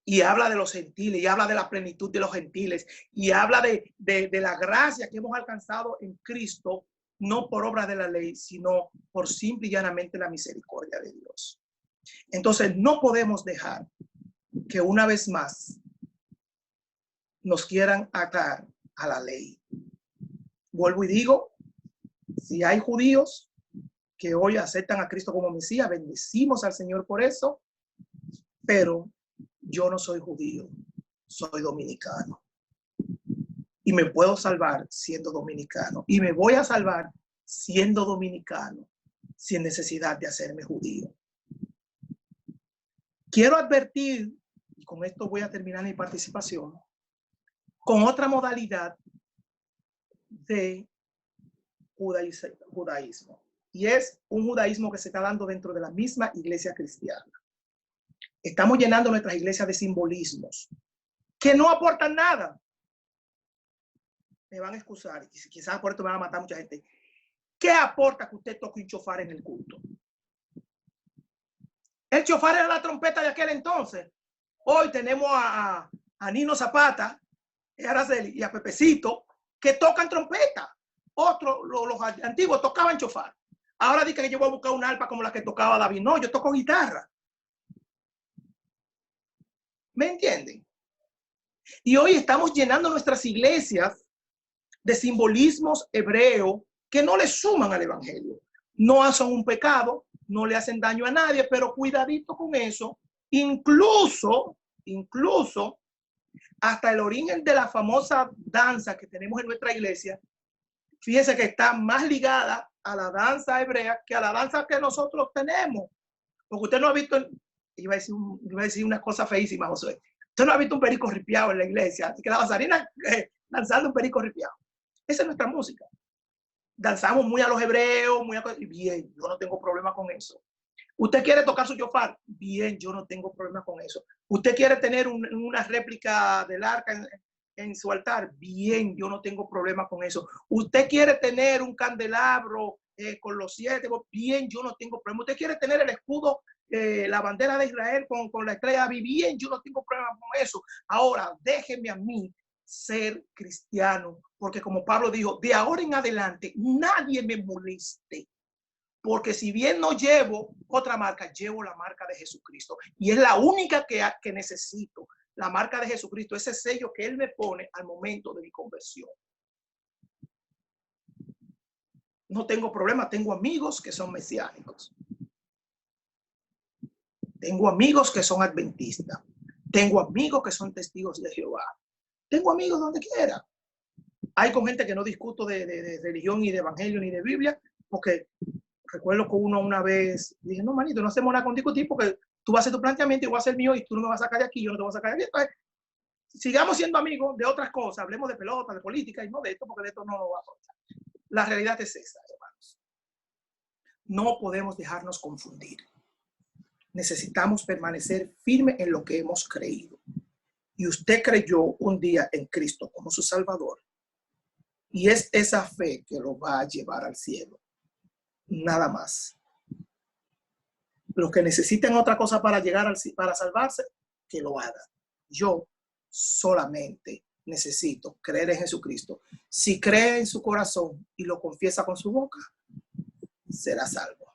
Y habla de los gentiles, y habla de la plenitud de los gentiles, y habla de la gracia que hemos alcanzado en Cristo, no por obra de la ley, sino por simple y llanamente la misericordia de Dios. Entonces, no podemos dejar que una vez más nos quieran atar a la ley. Vuelvo y digo, si hay judíos que hoy aceptan a Cristo como Mesías, bendecimos al Señor por eso, pero yo no soy judío, soy dominicano. Y me puedo salvar siendo dominicano. Y me voy a salvar siendo dominicano, sin necesidad de hacerme judío. Quiero advertir, y con esto voy a terminar mi participación, con otra modalidad de judaísmo. Y es un judaísmo que se está dando dentro de la misma iglesia cristiana. Estamos llenando nuestras iglesias de simbolismos que no aportan nada. Me van a excusar, quizás por esto me van a matar mucha gente. ¿Qué aporta que usted toque un chofar en el culto? El chofar era la trompeta de aquel entonces. Hoy tenemos a Nino Zapata, a Araceli y a Pepecito que tocan trompeta. Otros, los antiguos, tocaban chofar. Ahora dicen que yo voy a buscar una arpa como la que tocaba David. No, yo toco guitarra. ¿Me entienden? Y hoy estamos llenando nuestras iglesias de simbolismos hebreos que no le suman al evangelio. No son un pecado, no le hacen daño a nadie, pero cuidadito con eso. Incluso hasta el origen de la famosa danza que tenemos en nuestra iglesia, fíjense que está más ligada a la danza hebrea que a la danza que nosotros tenemos. Porque usted no ha visto, iba a decir una cosa feísima, Josué. Usted no ha visto un perico ripiado en la iglesia, así que la danzarina danzando un perico ripiado. Esa es nuestra música. Danzamos muy a los hebreos, muy a... Bien, yo no tengo problema con eso. ¿Usted quiere tocar su shofar? Bien, yo no tengo problema con eso. ¿Usted quiere tener una réplica del arca en su altar? Bien, yo no tengo problema con eso. ¿Usted quiere tener un candelabro con los 7? Bien, yo no tengo problema. ¿Usted quiere tener el escudo, la bandera de Israel con la estrella? Bien, yo no tengo problema con eso. Ahora, déjeme a mí ser cristiano, porque como Pablo dijo, de ahora en adelante nadie me moleste. Porque si bien no llevo otra marca, llevo la marca de Jesucristo. Y es la única que necesito, la marca de Jesucristo, ese sello que Él me pone al momento de mi conversión. No tengo problema, tengo amigos que son mesiánicos. Tengo amigos que son adventistas. Tengo amigos que son testigos de Jehová. Tengo amigos donde quiera. Hay con gente que no discuto de religión, ni de evangelio, ni de Biblia, porque... Recuerdo que uno una vez dije, no, manito, no hacemos nada con discutir porque tú vas a hacer tu planteamiento y yo voy a hacer el mío y tú no me vas a sacar de aquí, yo no te voy a sacar de aquí. Entonces, sigamos siendo amigos de otras cosas, hablemos de pelota, de política y no de esto, porque de esto no nos va a faltar. La realidad es esa, hermanos. No podemos dejarnos confundir. Necesitamos permanecer firmes en lo que hemos creído. Y usted creyó un día en Cristo como su Salvador. Y es esa fe que lo va a llevar al cielo. Nada más. Los que necesiten otra cosa para llegar para salvarse, que lo hagan. Yo solamente necesito creer en Jesucristo. Si cree en su corazón y lo confiesa con su boca, será salvo.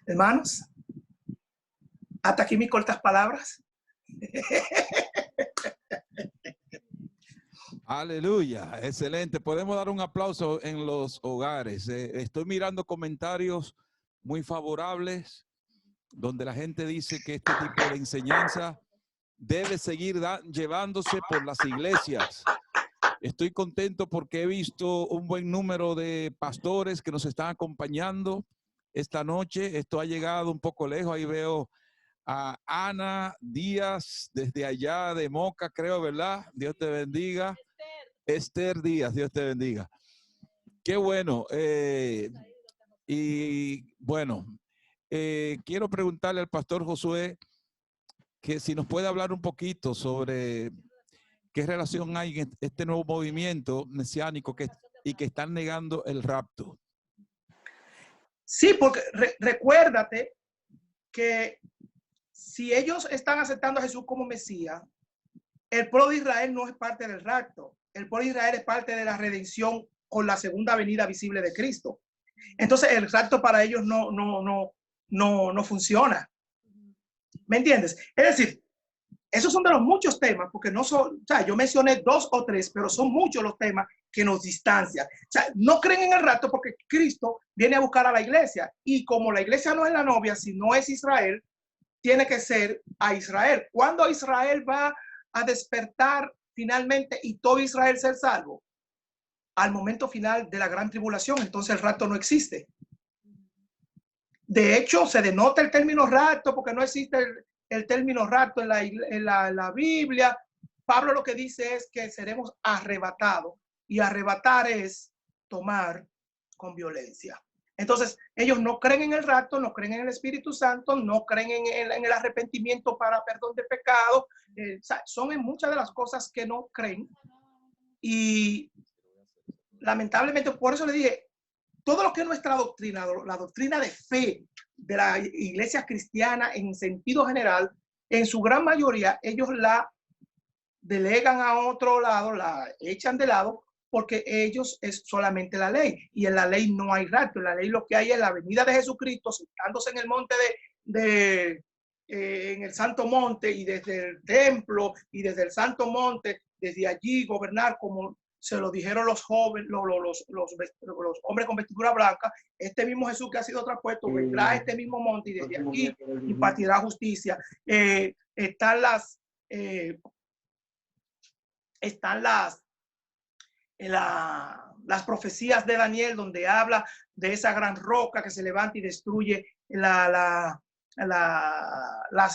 Hermanos, hasta aquí mis cortas palabras. Aleluya, excelente. Podemos dar un aplauso en los hogares. Estoy mirando comentarios muy favorables donde la gente dice que este tipo de enseñanza debe seguir llevándose por las iglesias. Estoy contento porque he visto un buen número de pastores que nos están acompañando esta noche. Esto ha llegado un poco lejos. Ahí veo a Ana Díaz desde allá de Moca, creo, ¿verdad? Dios te bendiga. Esther Díaz, Dios te bendiga. Qué bueno. Y bueno, quiero preguntarle al pastor Josué que si nos puede hablar un poquito sobre qué relación hay en este nuevo movimiento mesiánico y que están negando el rapto. Sí, porque recuérdate que si ellos están aceptando a Jesús como Mesías, el pueblo de Israel no es parte del rapto. El pueblo de Israel es parte de la redención con la segunda venida visible de Cristo. Entonces el rapto para ellos no funciona. ¿Me entiendes? Es decir, esos son de los muchos temas, porque no son, o sea, yo mencioné 2 o 3, pero son muchos los temas que nos distancian. O sea, no creen en el rapto porque Cristo viene a buscar a la iglesia. Y como la iglesia no es la novia, si no es Israel, tiene que ser a Israel. ¿Cuándo Israel va a despertar finalmente y todo Israel ser salvo? Al momento final de la gran tribulación, entonces el rapto no existe. De hecho, se denota el término rapto porque no existe el término rapto en la Biblia, Pablo lo que dice es que seremos arrebatados, y arrebatar es tomar con violencia. Entonces, ellos no creen en el rapto, no creen en el Espíritu Santo, no creen en el arrepentimiento para perdón de pecado. O sea, son en muchas de las cosas que no creen. Y lamentablemente, por eso le dije, todo lo que es nuestra doctrina, la doctrina de fe de la iglesia cristiana en sentido general, en su gran mayoría, ellos la delegan a otro lado, la echan de lado, porque ellos es solamente la ley, y en la ley no hay rapto. En la ley lo que hay es la venida de Jesucristo sentándose en el monte en el Santo Monte, y desde el templo y desde el Santo Monte, desde allí gobernar, como se lo dijeron los jóvenes, los hombres con vestidura blanca. Este mismo Jesús que ha sido traspuesto vendrá a este mismo monte y desde aquí impartirá justicia. Están las profecías de Daniel, donde habla de esa gran roca que se levanta y destruye las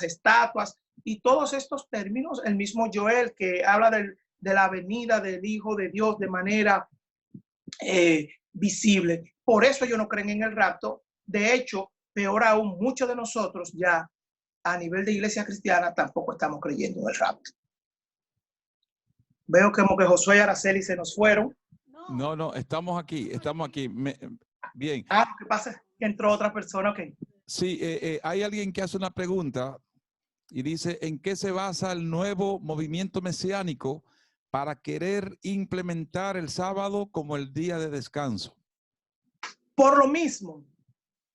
estatuas, y todos estos términos. El mismo Joel, que habla de la venida del Hijo de Dios de manera visible. Por eso ellos no creen en el rapto. De hecho, peor aún, muchos de nosotros ya a nivel de iglesia cristiana tampoco estamos creyendo en el rapto. Veo como que Josué y Araceli se nos fueron. No, estamos aquí. Bien. Lo que pasa es que entró otra persona, ok. Sí, hay alguien que hace una pregunta y dice, ¿en qué se basa el nuevo movimiento mesiánico para querer implementar el sábado como el día de descanso? Por lo mismo,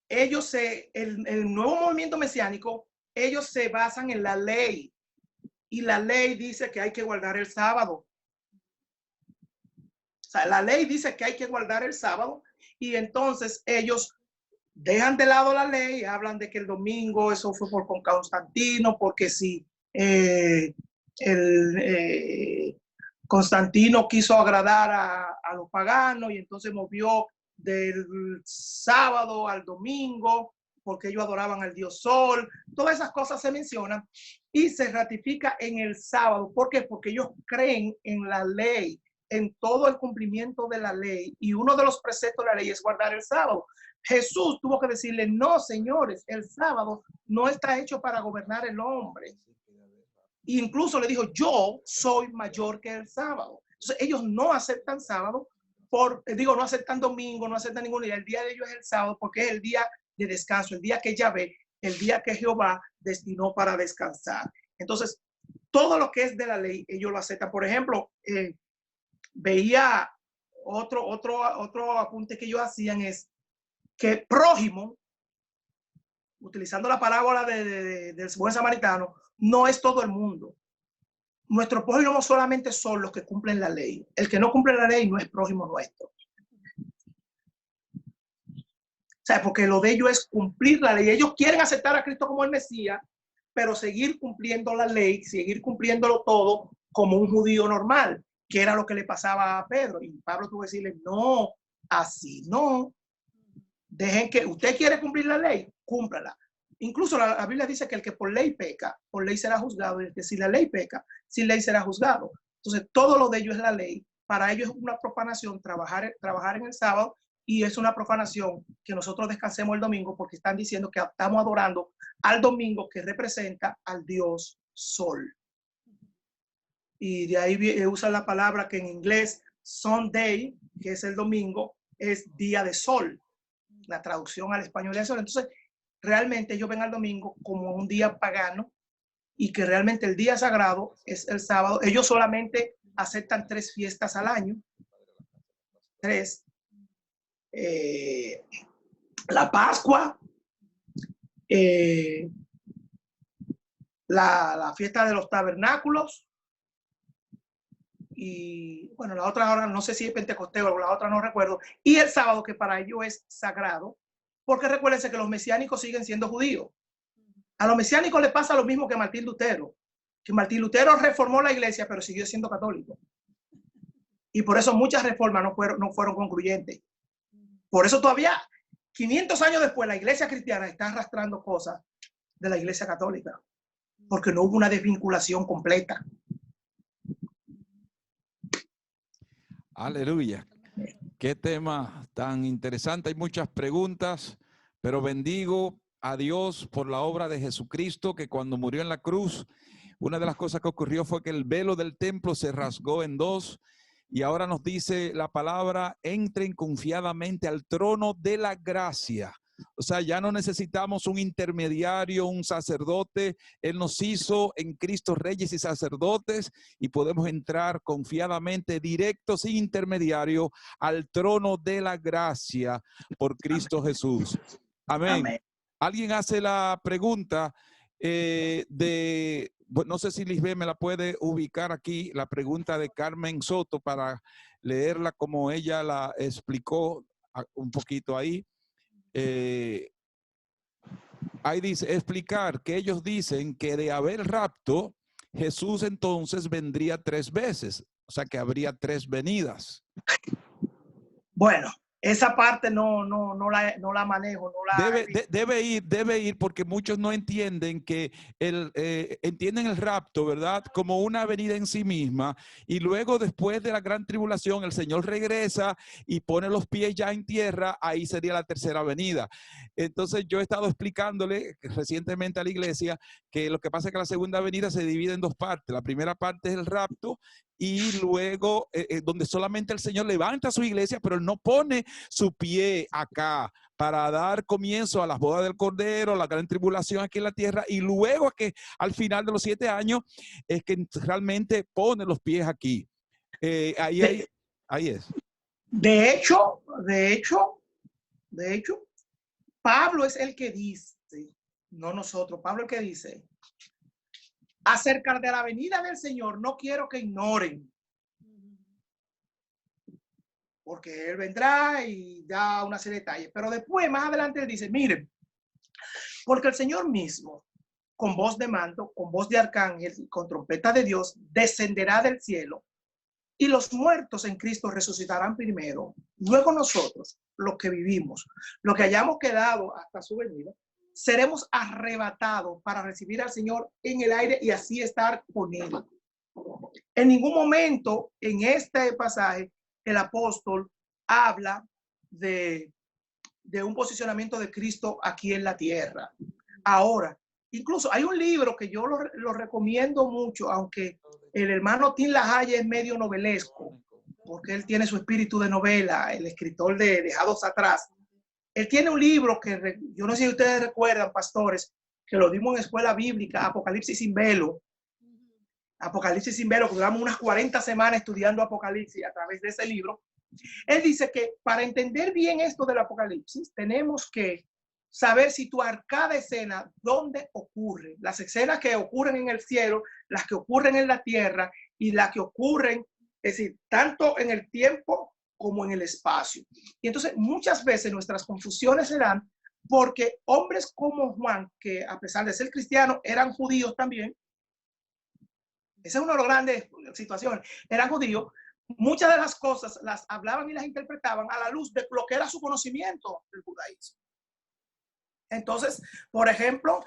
el nuevo movimiento mesiánico, ellos se basan en la ley, y la ley dice que hay que guardar el sábado. O sea, la ley dice que hay que guardar el sábado, y entonces ellos dejan de lado la ley, hablan de que el domingo eso fue con Constantino, porque si Constantino quiso agradar a los paganos, y entonces movió del sábado al domingo, porque ellos adoraban al dios Sol. Todas esas cosas se mencionan y se ratifica en el sábado. ¿Por qué? Porque ellos creen en la ley, en todo el cumplimiento de la ley, y uno de los preceptos de la ley es guardar el sábado. Jesús tuvo que decirle, no, señores, el sábado no está hecho para gobernar el hombre. Incluso le dijo, yo soy mayor que el sábado. Entonces ellos no aceptan sábado, no aceptan domingo, no aceptan ningún día. El día de ellos es el sábado, porque es el día de descanso, el día que Yahvé, el día que Jehová destinó para descansar. Entonces, todo lo que es de la ley, ellos lo aceptan. Por ejemplo, veía otro apunte que ellos hacían, es que prójimo, utilizando la parábola del buen samaritano, no es todo el mundo. Nuestro prójimo no solamente son los que cumplen la ley. El que no cumple la ley no es prójimo nuestro. O sea, porque lo de ellos es cumplir la ley. Ellos quieren aceptar a Cristo como el Mesías, pero seguir cumpliendo la ley, seguir cumpliéndolo todo como un judío normal, que era lo que le pasaba a Pedro. Y Pablo tuvo que decirle, no, así no. Dejen que usted quiere cumplir la ley, cúmprala. Incluso la Biblia dice que el que por ley peca, por ley será juzgado, y el que si la ley peca, sin ley será juzgado. Entonces, todo lo de ellos es la ley. Para ellos es una profanación trabajar en el sábado, y es una profanación que nosotros descansemos el domingo, porque están diciendo que estamos adorando al domingo, que representa al dios Sol. Y de ahí usan la palabra que en inglés Sunday, que es el domingo, es día de sol. La traducción al español de sol. Entonces, realmente ellos ven al domingo como un día pagano, y que realmente el día sagrado es el sábado. Ellos solamente aceptan 3 fiestas al año. 3. La Pascua, la fiesta de los tabernáculos, y bueno, la otra ahora no sé si es Pentecostés o la otra no recuerdo, y el sábado, que para ellos es sagrado, porque recuérdense que los mesiánicos siguen siendo judíos. A los mesiánicos les pasa lo mismo que Martín Lutero, que Martín Lutero reformó la iglesia, pero siguió siendo católico, y por eso muchas reformas no fueron concluyentes. Por eso todavía 500 años después la iglesia cristiana está arrastrando cosas de la iglesia católica, porque no hubo una desvinculación completa. Aleluya. Qué tema tan interesante. Hay muchas preguntas, pero bendigo a Dios por la obra de Jesucristo, que cuando murió en la cruz, una de las cosas que ocurrió fue que el velo del templo se rasgó en dos. Y ahora nos dice la palabra, entren confiadamente al trono de la gracia. O sea, ya no necesitamos un intermediario, un sacerdote. Él nos hizo en Cristo reyes y sacerdotes y podemos entrar confiadamente, directo, sin intermediario, al trono de la gracia por Cristo Jesús. Amén. Amén. Alguien hace la pregunta no sé si Lisbeth me la puede ubicar aquí, la pregunta de Carmen Soto para leerla como ella la explicó un poquito ahí. Ahí dice, explicar que ellos dicen que de haber rapto, Jesús entonces vendría 3 veces, o sea que habría 3 venidas. Bueno, esa parte no la manejo. Debe ir porque muchos no entienden que entienden el rapto, ¿verdad? Como una venida en sí misma. Y luego, después de la gran tribulación, el Señor regresa y pone los pies ya en tierra. Ahí sería la tercera venida. Entonces, yo he estado explicándole recientemente a la iglesia que lo que pasa es que la segunda venida se divide en 2 partes. La primera parte es el rapto y luego donde solamente el Señor levanta su iglesia, pero Él no pone su pie acá para dar comienzo a las bodas del Cordero, la gran tribulación aquí en la tierra, y luego que al final de los 7 años es que realmente pone los pies aquí. Ahí es. De hecho, Pablo es el que dice, no nosotros, Pablo es el que dice, acerca de la venida del Señor, no quiero que ignoren, porque Él vendrá y da una serie de detalles. Pero después, más adelante, Él dice, miren, porque el Señor mismo, con voz de mando, con voz de arcángel y con trompeta de Dios, descenderá del cielo y los muertos en Cristo resucitarán primero. Luego nosotros, los que vivimos, los que hayamos quedado hasta su venida, seremos arrebatados para recibir al Señor en el aire y así estar con Él. En ningún momento en este pasaje el apóstol habla de un posicionamiento de Cristo aquí en la tierra. Ahora, incluso hay un libro que yo lo recomiendo mucho, aunque el hermano Tim LaHaye es medio novelesco, porque él tiene su espíritu de novela, el escritor de Dejados Atrás. Él tiene un libro que yo no sé si ustedes recuerdan, pastores, que lo dimos en escuela bíblica, Apocalipsis sin velo. Apocalipsis sin velo, que duramos unas 40 semanas estudiando Apocalipsis a través de ese libro. Él dice que para entender bien esto del Apocalipsis, tenemos que saber situar cada escena dónde ocurre. Las escenas que ocurren en el cielo, las que ocurren en la tierra y las que ocurren, es decir, tanto en el tiempo como en el espacio. Y entonces muchas veces nuestras confusiones se dan porque hombres como Juan, que a pesar de ser cristianos, eran judíos también. Esa es una de las grandes situaciones. Eran judíos. Muchas de las cosas las hablaban y las interpretaban a la luz de lo que era su conocimiento del judaísmo. Entonces, por ejemplo,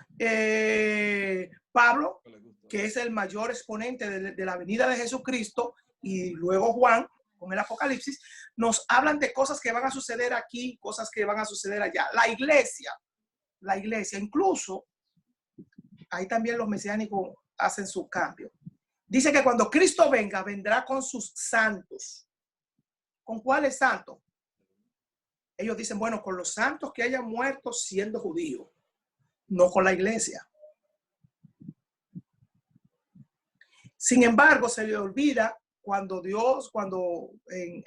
Pablo, que es el mayor exponente de la venida de Jesucristo, y luego Juan, con el Apocalipsis, nos hablan de cosas que van a suceder aquí, cosas que van a suceder allá. La iglesia, incluso, ahí también los mesiánicos hacen su cambio. Dice que cuando Cristo venga, vendrá con sus santos. ¿Con cuáles santos? Ellos dicen, bueno, con los santos que hayan muerto siendo judíos, no con la iglesia. Sin embargo, se le olvida cuando Dios,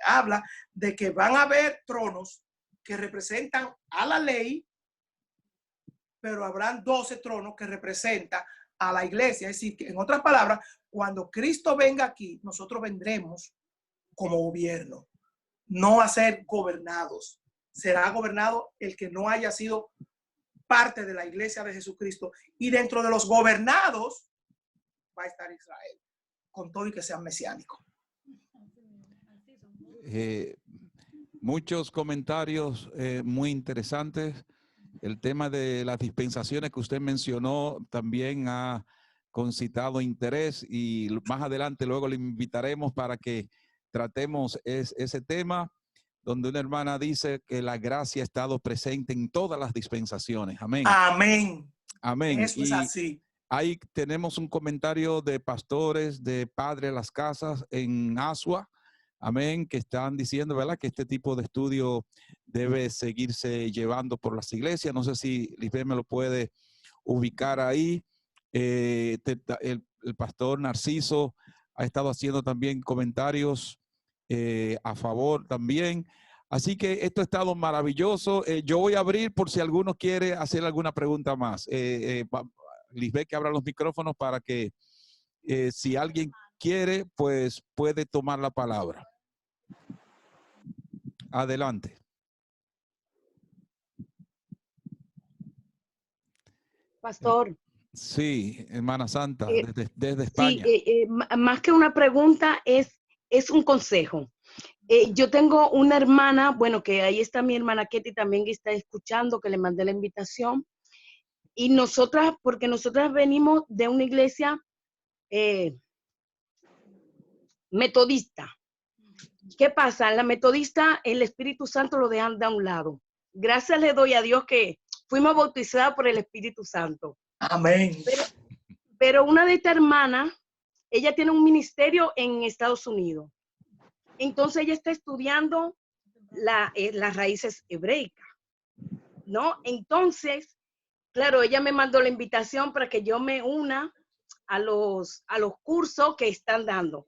habla de que van a haber tronos que representan a la ley, pero habrán 12 tronos que representan a la iglesia. Es decir, que en otras palabras, cuando Cristo venga aquí, nosotros vendremos como gobierno, no a ser gobernados. Será gobernado el que no haya sido parte de la iglesia de Jesucristo. Y dentro de los gobernados va a estar Israel, con todo y que sean mesiánicos. Muchos comentarios muy interesantes. El tema de las dispensaciones que usted mencionó también ha concitado interés y más adelante luego le invitaremos para que tratemos ese tema donde una hermana dice que la gracia ha estado presente en todas las dispensaciones. Amén. Amén. Amén. Eso es así. Ahí tenemos un comentario de pastores, de Padre Las Casas en Asua, amén, que están diciendo, ¿verdad?, que este tipo de estudio debe seguirse llevando por las iglesias. No sé si Lisbeth me lo puede ubicar ahí. El pastor Narciso ha estado haciendo también comentarios a favor también. Así que esto ha estado maravilloso. Yo voy a abrir por si alguno quiere hacer alguna pregunta más. Lisbeth, que abra los micrófonos para que si alguien quiere, pues puede tomar la palabra. Adelante. Pastor. Sí, hermana Santa, desde España. Sí, más que una pregunta, es un consejo. Yo tengo una hermana, bueno, que ahí está mi hermana Ketty también que está escuchando, que le mandé la invitación. Y nosotras, porque nosotras venimos de una iglesia metodista. ¿Qué pasa? En la metodista, el Espíritu Santo lo dejan de un lado. Gracias le doy a Dios que fuimos bautizadas por el Espíritu Santo. Amén. Pero una de estas hermanas, ella tiene un ministerio en Estados Unidos. Entonces ella está estudiando las raíces hebreicas, ¿no? Entonces, claro, ella me mandó la invitación para que yo me una a los cursos que están dando.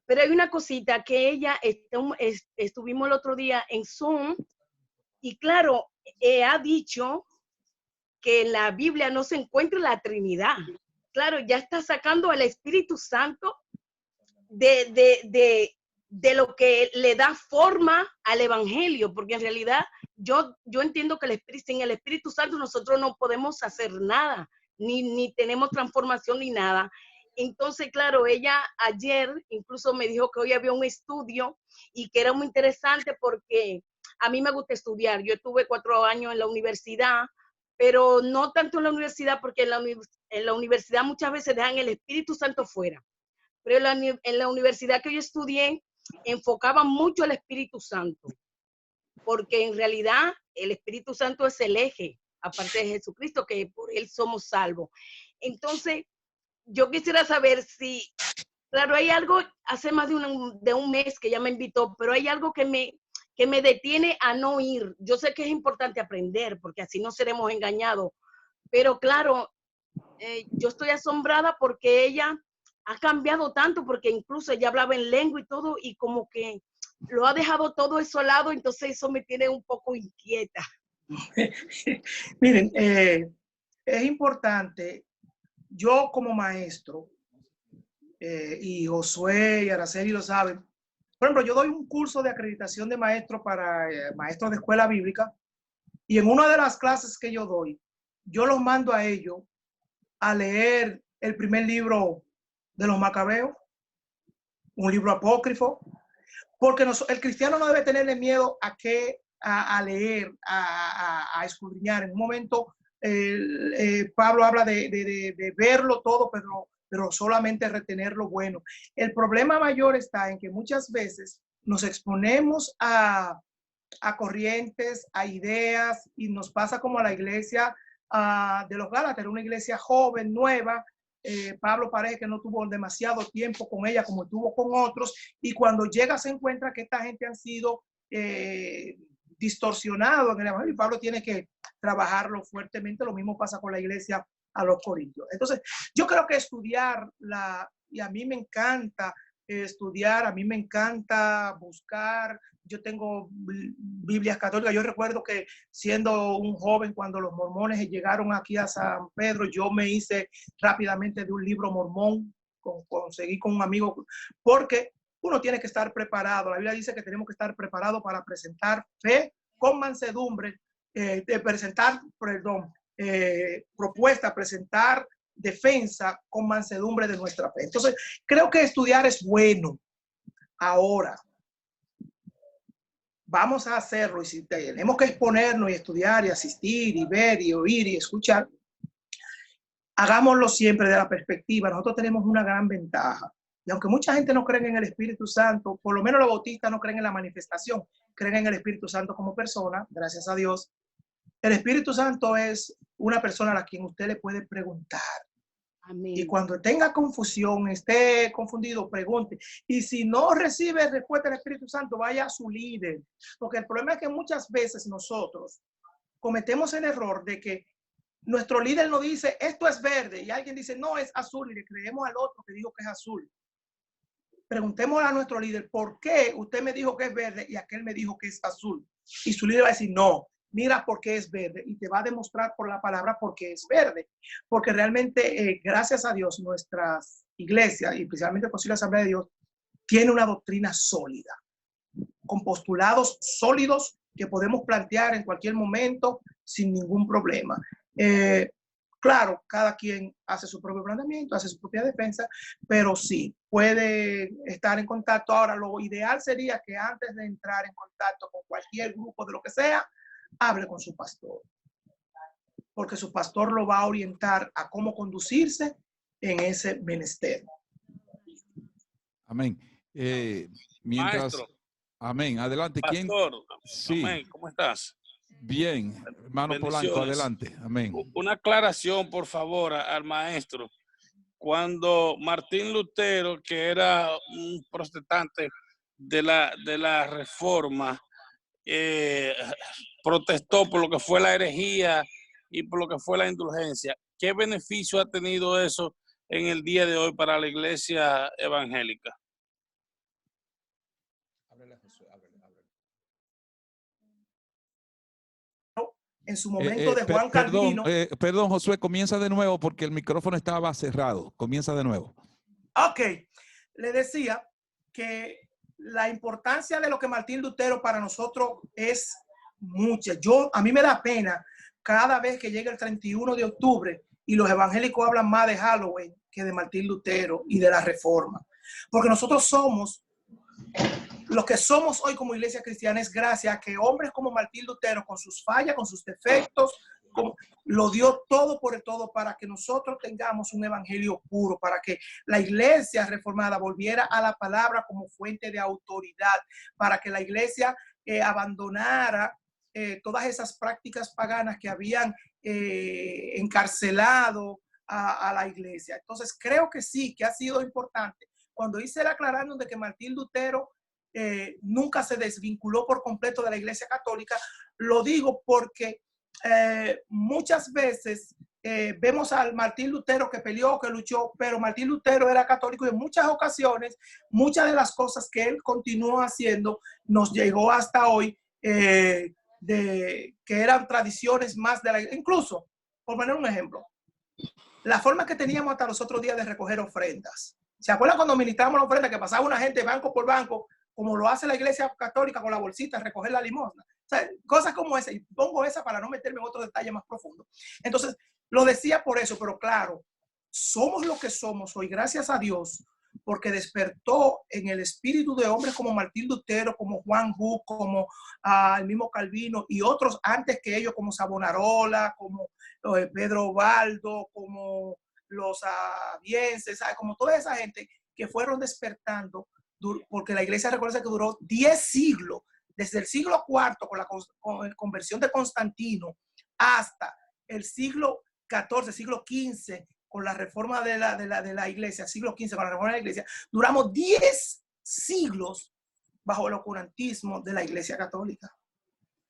Pero hay una cosita que ella, estuvimos el otro día en Zoom, y claro, ha dicho que en la Biblia no se encuentra la Trinidad. Claro, ya está sacando al Espíritu Santo de lo que le da forma al Evangelio, porque en realidad yo entiendo que sin el Espíritu Santo nosotros no podemos hacer nada, ni tenemos transformación ni nada. Entonces, claro, ella ayer incluso me dijo que hoy había un estudio y que era muy interesante porque a mí me gusta estudiar. Yo estuve 4 años en la universidad, pero no tanto en la universidad, porque en la universidad muchas veces dejan el Espíritu Santo fuera. Pero en la universidad que yo estudié, enfocaba mucho el Espíritu Santo, porque en realidad el Espíritu Santo es el eje, aparte de Jesucristo, que por él somos salvos. Entonces, yo quisiera saber si, claro, hay algo, hace más de un mes que ella me invitó, pero hay algo que me detiene a no ir. Yo sé que es importante aprender, porque así no seremos engañados, pero claro, yo estoy asombrada porque ella ha cambiado tanto, porque incluso ella hablaba en lengua y todo, y como que lo ha dejado todo eso al lado, entonces eso me tiene un poco inquieta. Miren, es importante, yo como maestro, y Josué y Araceli lo saben, por ejemplo, yo doy un curso de acreditación de maestro para maestros de escuela bíblica, y en una de las clases que yo doy, yo los mando a ellos a leer el primer libro de los Macabeos, un libro apócrifo, porque el cristiano no debe tenerle miedo a leer, a escudriñar. En un momento, Pablo habla de verlo todo, pero solamente retener lo bueno. El problema mayor está en que muchas veces nos exponemos a corrientes, a ideas, y nos pasa como a la iglesia de los Gálatas, era una iglesia joven, nueva. Pablo parece que no tuvo demasiado tiempo con ella como tuvo con otros, y cuando llega se encuentra que esta gente han sido distorsionados en el evangelio, y Pablo tiene que trabajarlo fuertemente. Lo mismo pasa con la iglesia a los Corintios. Entonces, yo creo que estudiar, y a mí me encanta estudiar, a mí me encanta buscar. Yo tengo Biblias católicas. Yo recuerdo que siendo un joven, cuando los mormones llegaron aquí a San Pedro, yo me hice rápidamente de un libro mormón, conseguí con un amigo, porque uno tiene que estar preparado. La Biblia dice que tenemos que estar preparados para presentar fe con mansedumbre, propuesta, presentar defensa con mansedumbre de nuestra fe. Entonces, creo que estudiar es bueno. Ahora, vamos a hacerlo, y si tenemos que exponernos y estudiar y asistir y ver y oír y escuchar, hagámoslo siempre de la perspectiva. Nosotros tenemos una gran ventaja. Y aunque mucha gente no cree en el Espíritu Santo, por lo menos los bautistas no creen en la manifestación, creen en el Espíritu Santo como persona, gracias a Dios. El Espíritu Santo es una persona a la quien usted le puede preguntar. Amén. Y cuando tenga confusión, esté confundido, pregunte. Y si no recibe respuesta del Espíritu Santo, vaya a su líder. Porque el problema es que muchas veces nosotros cometemos el error de que nuestro líder nos dice, esto es verde, y alguien dice, no, es azul, y le creemos al otro que dijo que es azul. Preguntémosle a nuestro líder, ¿por qué usted me dijo que es verde y aquel me dijo que es azul? Y su líder va a decir, no, mira por qué es verde, y te va a demostrar por la palabra por qué es verde. Porque realmente, gracias a Dios, nuestras iglesias, y principalmente el Concilio de Asamblea de Dios, tiene una doctrina sólida, con postulados sólidos que podemos plantear en cualquier momento sin ningún problema. Claro, cada quien hace su propio planteamiento, hace su propia defensa, pero sí, puede estar en contacto. Ahora, lo ideal sería que antes de entrar en contacto con cualquier grupo de lo que sea, hable con su pastor, porque su pastor lo va a orientar a cómo conducirse en ese menester. Amén. Mientras... Maestro. Amén. Adelante. ¿Quién? Pastor. Sí. Amén. ¿Cómo estás? Bien, hermano Polanco, adelante. Amén. Una aclaración, por favor, al maestro. Cuando Martín Lutero, que era un protestante de la Reforma, protestó por lo que fue la herejía y por lo que fue la indulgencia, ¿qué beneficio ha tenido eso en el día de hoy para la iglesia evangélica? En su momento de Juan Calvino. Perdón, Josué, comienza de nuevo porque el micrófono estaba cerrado. Comienza de nuevo. Ok, le decía que la importancia de lo que Martín Lutero para nosotros es mucha. A mí me da pena cada vez que llega el 31 de octubre y los evangélicos hablan más de Halloween que de Martín Lutero y de la Reforma. Porque nosotros somos, lo que somos hoy como iglesia cristiana es gracias a que hombres como Martín Lutero, con sus fallas, con sus defectos, lo dio todo por el todo para que nosotros tengamos un evangelio puro, para que la iglesia reformada volviera a la palabra como fuente de autoridad, para que la iglesia abandonara todas esas prácticas paganas que habían encarcelado a la iglesia. Entonces creo que sí, que ha sido importante. Cuando hice el aclarando de que Martín Lutero nunca se desvinculó por completo de la iglesia católica, lo digo porque muchas veces vemos al Martín Lutero que peleó, que luchó, pero Martín Lutero era católico y en muchas ocasiones, muchas de las cosas que él continuó haciendo nos llegó hasta hoy, que eran tradiciones más de la iglesia. Incluso, por poner un ejemplo, la forma que teníamos hasta los otros días de recoger ofrendas. ¿Se acuerdan cuando ministramos la ofrenda que pasaba una gente banco por banco, como lo hace la iglesia católica con la bolsita, recoger la limosna? O sea, cosas como esa, y pongo esa para no meterme en otro detalle más profundo. Entonces, lo decía por eso, pero claro, somos lo que somos hoy, gracias a Dios, porque despertó en el espíritu de hombres como Martín Lutero, como Juan Hus, como el mismo Calvino y otros antes que ellos, como Savonarola, como Pedro Baldo, como los avienses, como toda esa gente que fueron despertando, porque la iglesia recuerda que duró 10 siglos, desde el siglo IV con la conversión de Constantino hasta el siglo XIV, siglo XV, con la reforma de la iglesia, siglo XV con la reforma de la iglesia, duramos 10 siglos bajo el oscurantismo de la iglesia católica.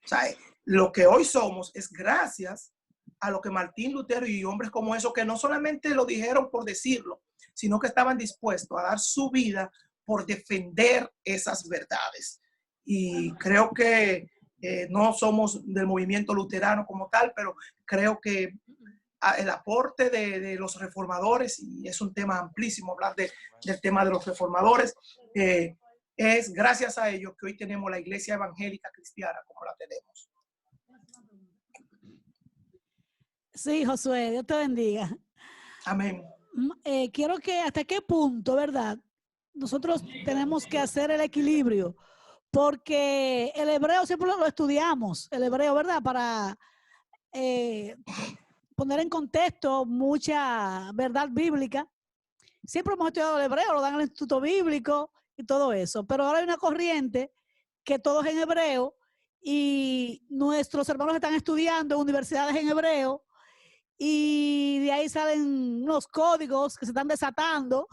O sea, lo que hoy somos es gracias a lo que Martín Lutero y hombres como esos que no solamente lo dijeron por decirlo, sino que estaban dispuestos a dar su vida por defender esas verdades. Y creo que no somos del movimiento luterano como tal, pero creo que el aporte de los reformadores, y es un tema amplísimo hablar del tema de los reformadores, es gracias a ellos que hoy tenemos la iglesia evangélica cristiana como la tenemos. Sí, Josué, Dios te bendiga. Amén. Quiero que hasta qué punto, ¿verdad? Nosotros tenemos que hacer el equilibrio, porque el hebreo siempre lo estudiamos, el hebreo, ¿verdad? Para poner en contexto mucha verdad bíblica, siempre hemos estudiado el hebreo, lo dan en el Instituto Bíblico y todo eso, pero ahora hay una corriente que todo es en hebreo y nuestros hermanos están estudiando en universidades en hebreo y de ahí salen unos códigos que se están desatando.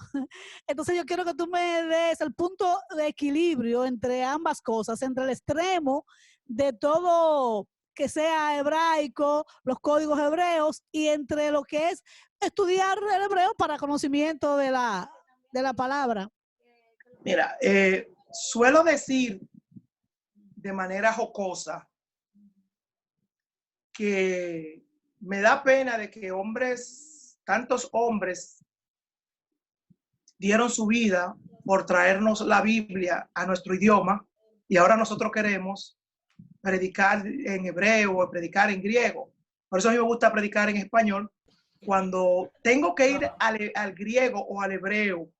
Entonces yo quiero que tú me des el punto de equilibrio entre ambas cosas, entre el extremo de todo que sea hebraico, los códigos hebreos, y entre lo que es estudiar el hebreo para conocimiento de la palabra. Mira, suelo decir de manera jocosa que me da pena de que tantos hombres dieron su vida por traernos la Biblia a nuestro idioma y ahora nosotros queremos predicar en hebreo o predicar en griego. Por eso a mí me gusta predicar en español. Cuando tengo que ir al griego o al hebreo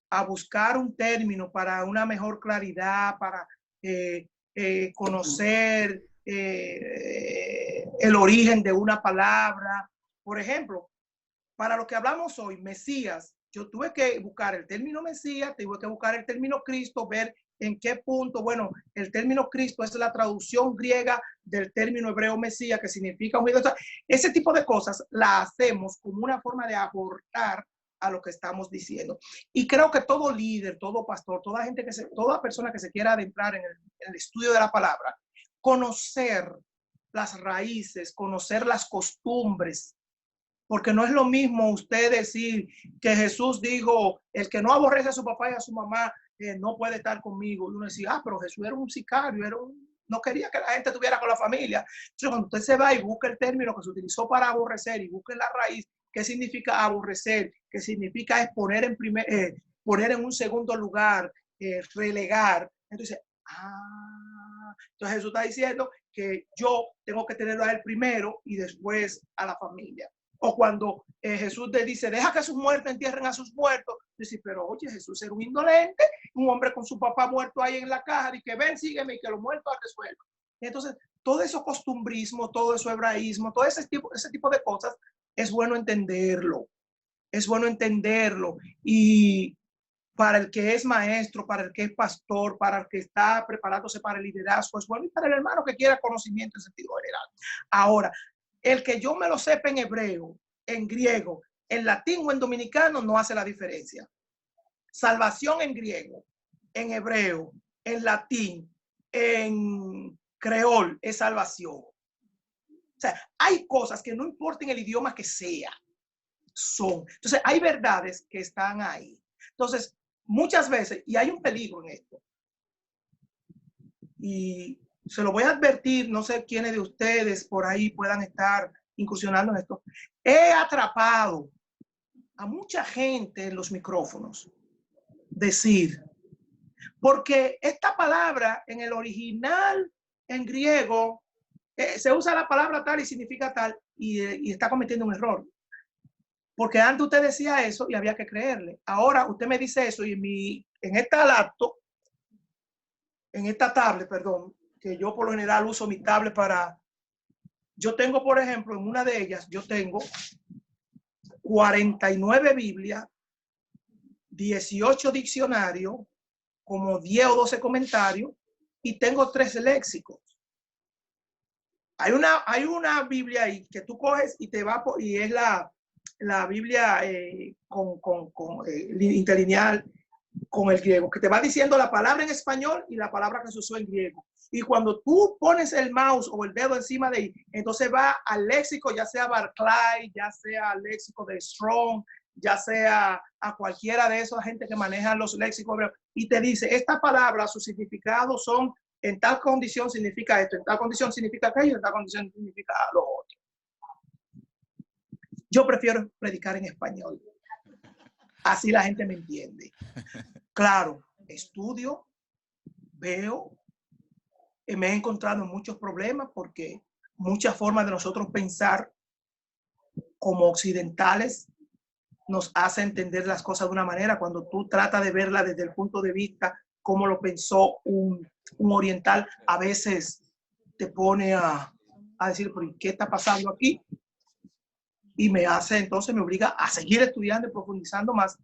a buscar un término para una mejor claridad, para conocer el origen de una palabra. Por ejemplo, para lo que hablamos hoy, Mesías, yo tuve que buscar el término Mesías, tuve que buscar el término Cristo, ver en qué punto, bueno, el término Cristo es la traducción griega del término hebreo Mesías, que significa un. Ese tipo de cosas la hacemos como una forma de aportar a lo que estamos diciendo. Y creo que todo líder, todo pastor, toda persona que se quiera adentrar en el estudio de la palabra, conocer las raíces, conocer las costumbres, porque no es lo mismo usted decir que Jesús dijo, el que no aborrece a su papá y a su mamá no puede estar conmigo. Y uno decía, pero Jesús era un sicario, no quería que la gente estuviera con la familia. Entonces, cuando usted se va y busca el término que se utilizó para aborrecer y busca la raíz, ¿qué significa aborrecer? ¿Qué significa es poner en un segundo lugar, relegar? Entonces, entonces Jesús está diciendo que yo tengo que tenerlo a él primero y después a la familia. O cuando Jesús te dice, deja que sus muertos entierren a sus muertos. Dice, pero oye, Jesús era un indolente, un hombre con su papá muerto ahí en la caja, y que ven, sígueme, y que los muertos resuelvan. Entonces, todo eso costumbrismo, todo eso hebraísmo, todo ese tipo de cosas, es bueno entenderlo. Es bueno entenderlo. Y para el que es maestro, para el que es pastor, para el que está preparándose para el liderazgo, es bueno, y para el hermano que quiera conocimiento en sentido general. Ahora, el que yo me lo sepa en hebreo, en griego, en latín o en dominicano no hace la diferencia. Salvación en griego, en hebreo, en latín, en creol es salvación. O sea, hay cosas que no importan el idioma que sea, son. Entonces, hay verdades que están ahí. Entonces, muchas veces, y hay un peligro en esto, y se lo voy a advertir, no sé quiénes de ustedes por ahí puedan estar incursionando en esto. He atrapado a mucha gente en los micrófonos decir, porque esta palabra en el original, en griego, se usa la palabra tal y significa tal, y está cometiendo un error. Porque antes usted decía eso y había que creerle. Ahora usted me dice eso y en esta tablet, perdón, que yo por lo general uso mi tablet yo tengo, por ejemplo, en una de ellas, yo tengo 49 Biblias, 18 diccionarios, como 10 o 12 comentarios, y tengo 3 léxicos. Hay una Biblia ahí que tú coges y te va y es la Biblia interlineal con el griego, que te va diciendo la palabra en español y la palabra que se usó en griego. Y cuando tú pones el mouse o el dedo encima de ahí, entonces va al léxico, ya sea Barclay, ya sea al léxico de Strong, ya sea a cualquiera de esas gente que maneja los léxicos, y te dice, esta palabra, sus significados son, en tal condición significa esto, en tal condición significa aquello, en tal condición significa lo otro. Yo prefiero predicar en español. Así la gente me entiende. Claro, estudio, veo, me he encontrado en muchos problemas porque muchas formas de nosotros pensar como occidentales nos hace entender las cosas de una manera. Cuando tú tratas de verla desde el punto de vista como lo pensó un oriental, a veces te pone a decir, ¿pero qué está pasando aquí? Y entonces me obliga a seguir estudiando y profundizando más.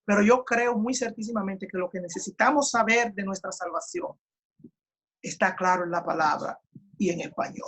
Pero yo creo muy certísimamente que lo que necesitamos saber de nuestra salvación está claro en la palabra y en español.